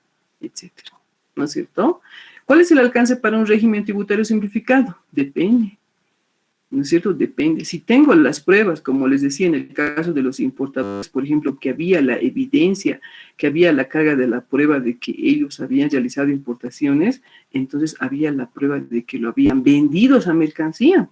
etcétera. ¿No es cierto? ¿Cuál es el alcance para un régimen tributario simplificado? Depende. ¿No es cierto? Depende. Si tengo las pruebas, como les decía en el caso de los importadores, por ejemplo, que había la evidencia, que había la carga de la prueba de que ellos habían realizado importaciones, entonces había la prueba de que lo habían vendido esa mercancía.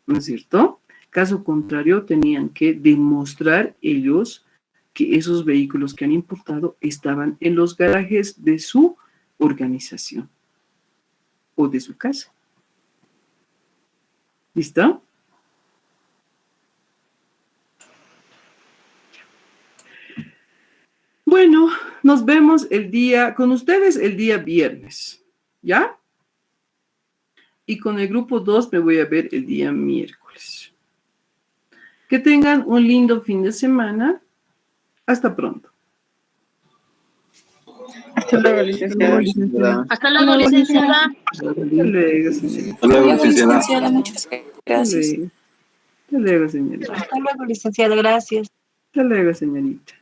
¿No es cierto? Caso contrario, tenían que demostrar ellos que esos vehículos que han importado estaban en los garajes de su organización o de su casa. ¿Listo? Bueno, nos vemos con ustedes el día viernes, ¿ya? Y con el grupo 2 me voy a ver el día miércoles. Que tengan un lindo fin de semana. Hasta pronto. Hasta luego, licenciada. Hasta luego, licenciada. Hasta luego, señorita. Hasta luego, licenciada. Muchas gracias. Hasta luego, señorita. Hasta luego, licenciada, gracias. Hasta luego, señorita.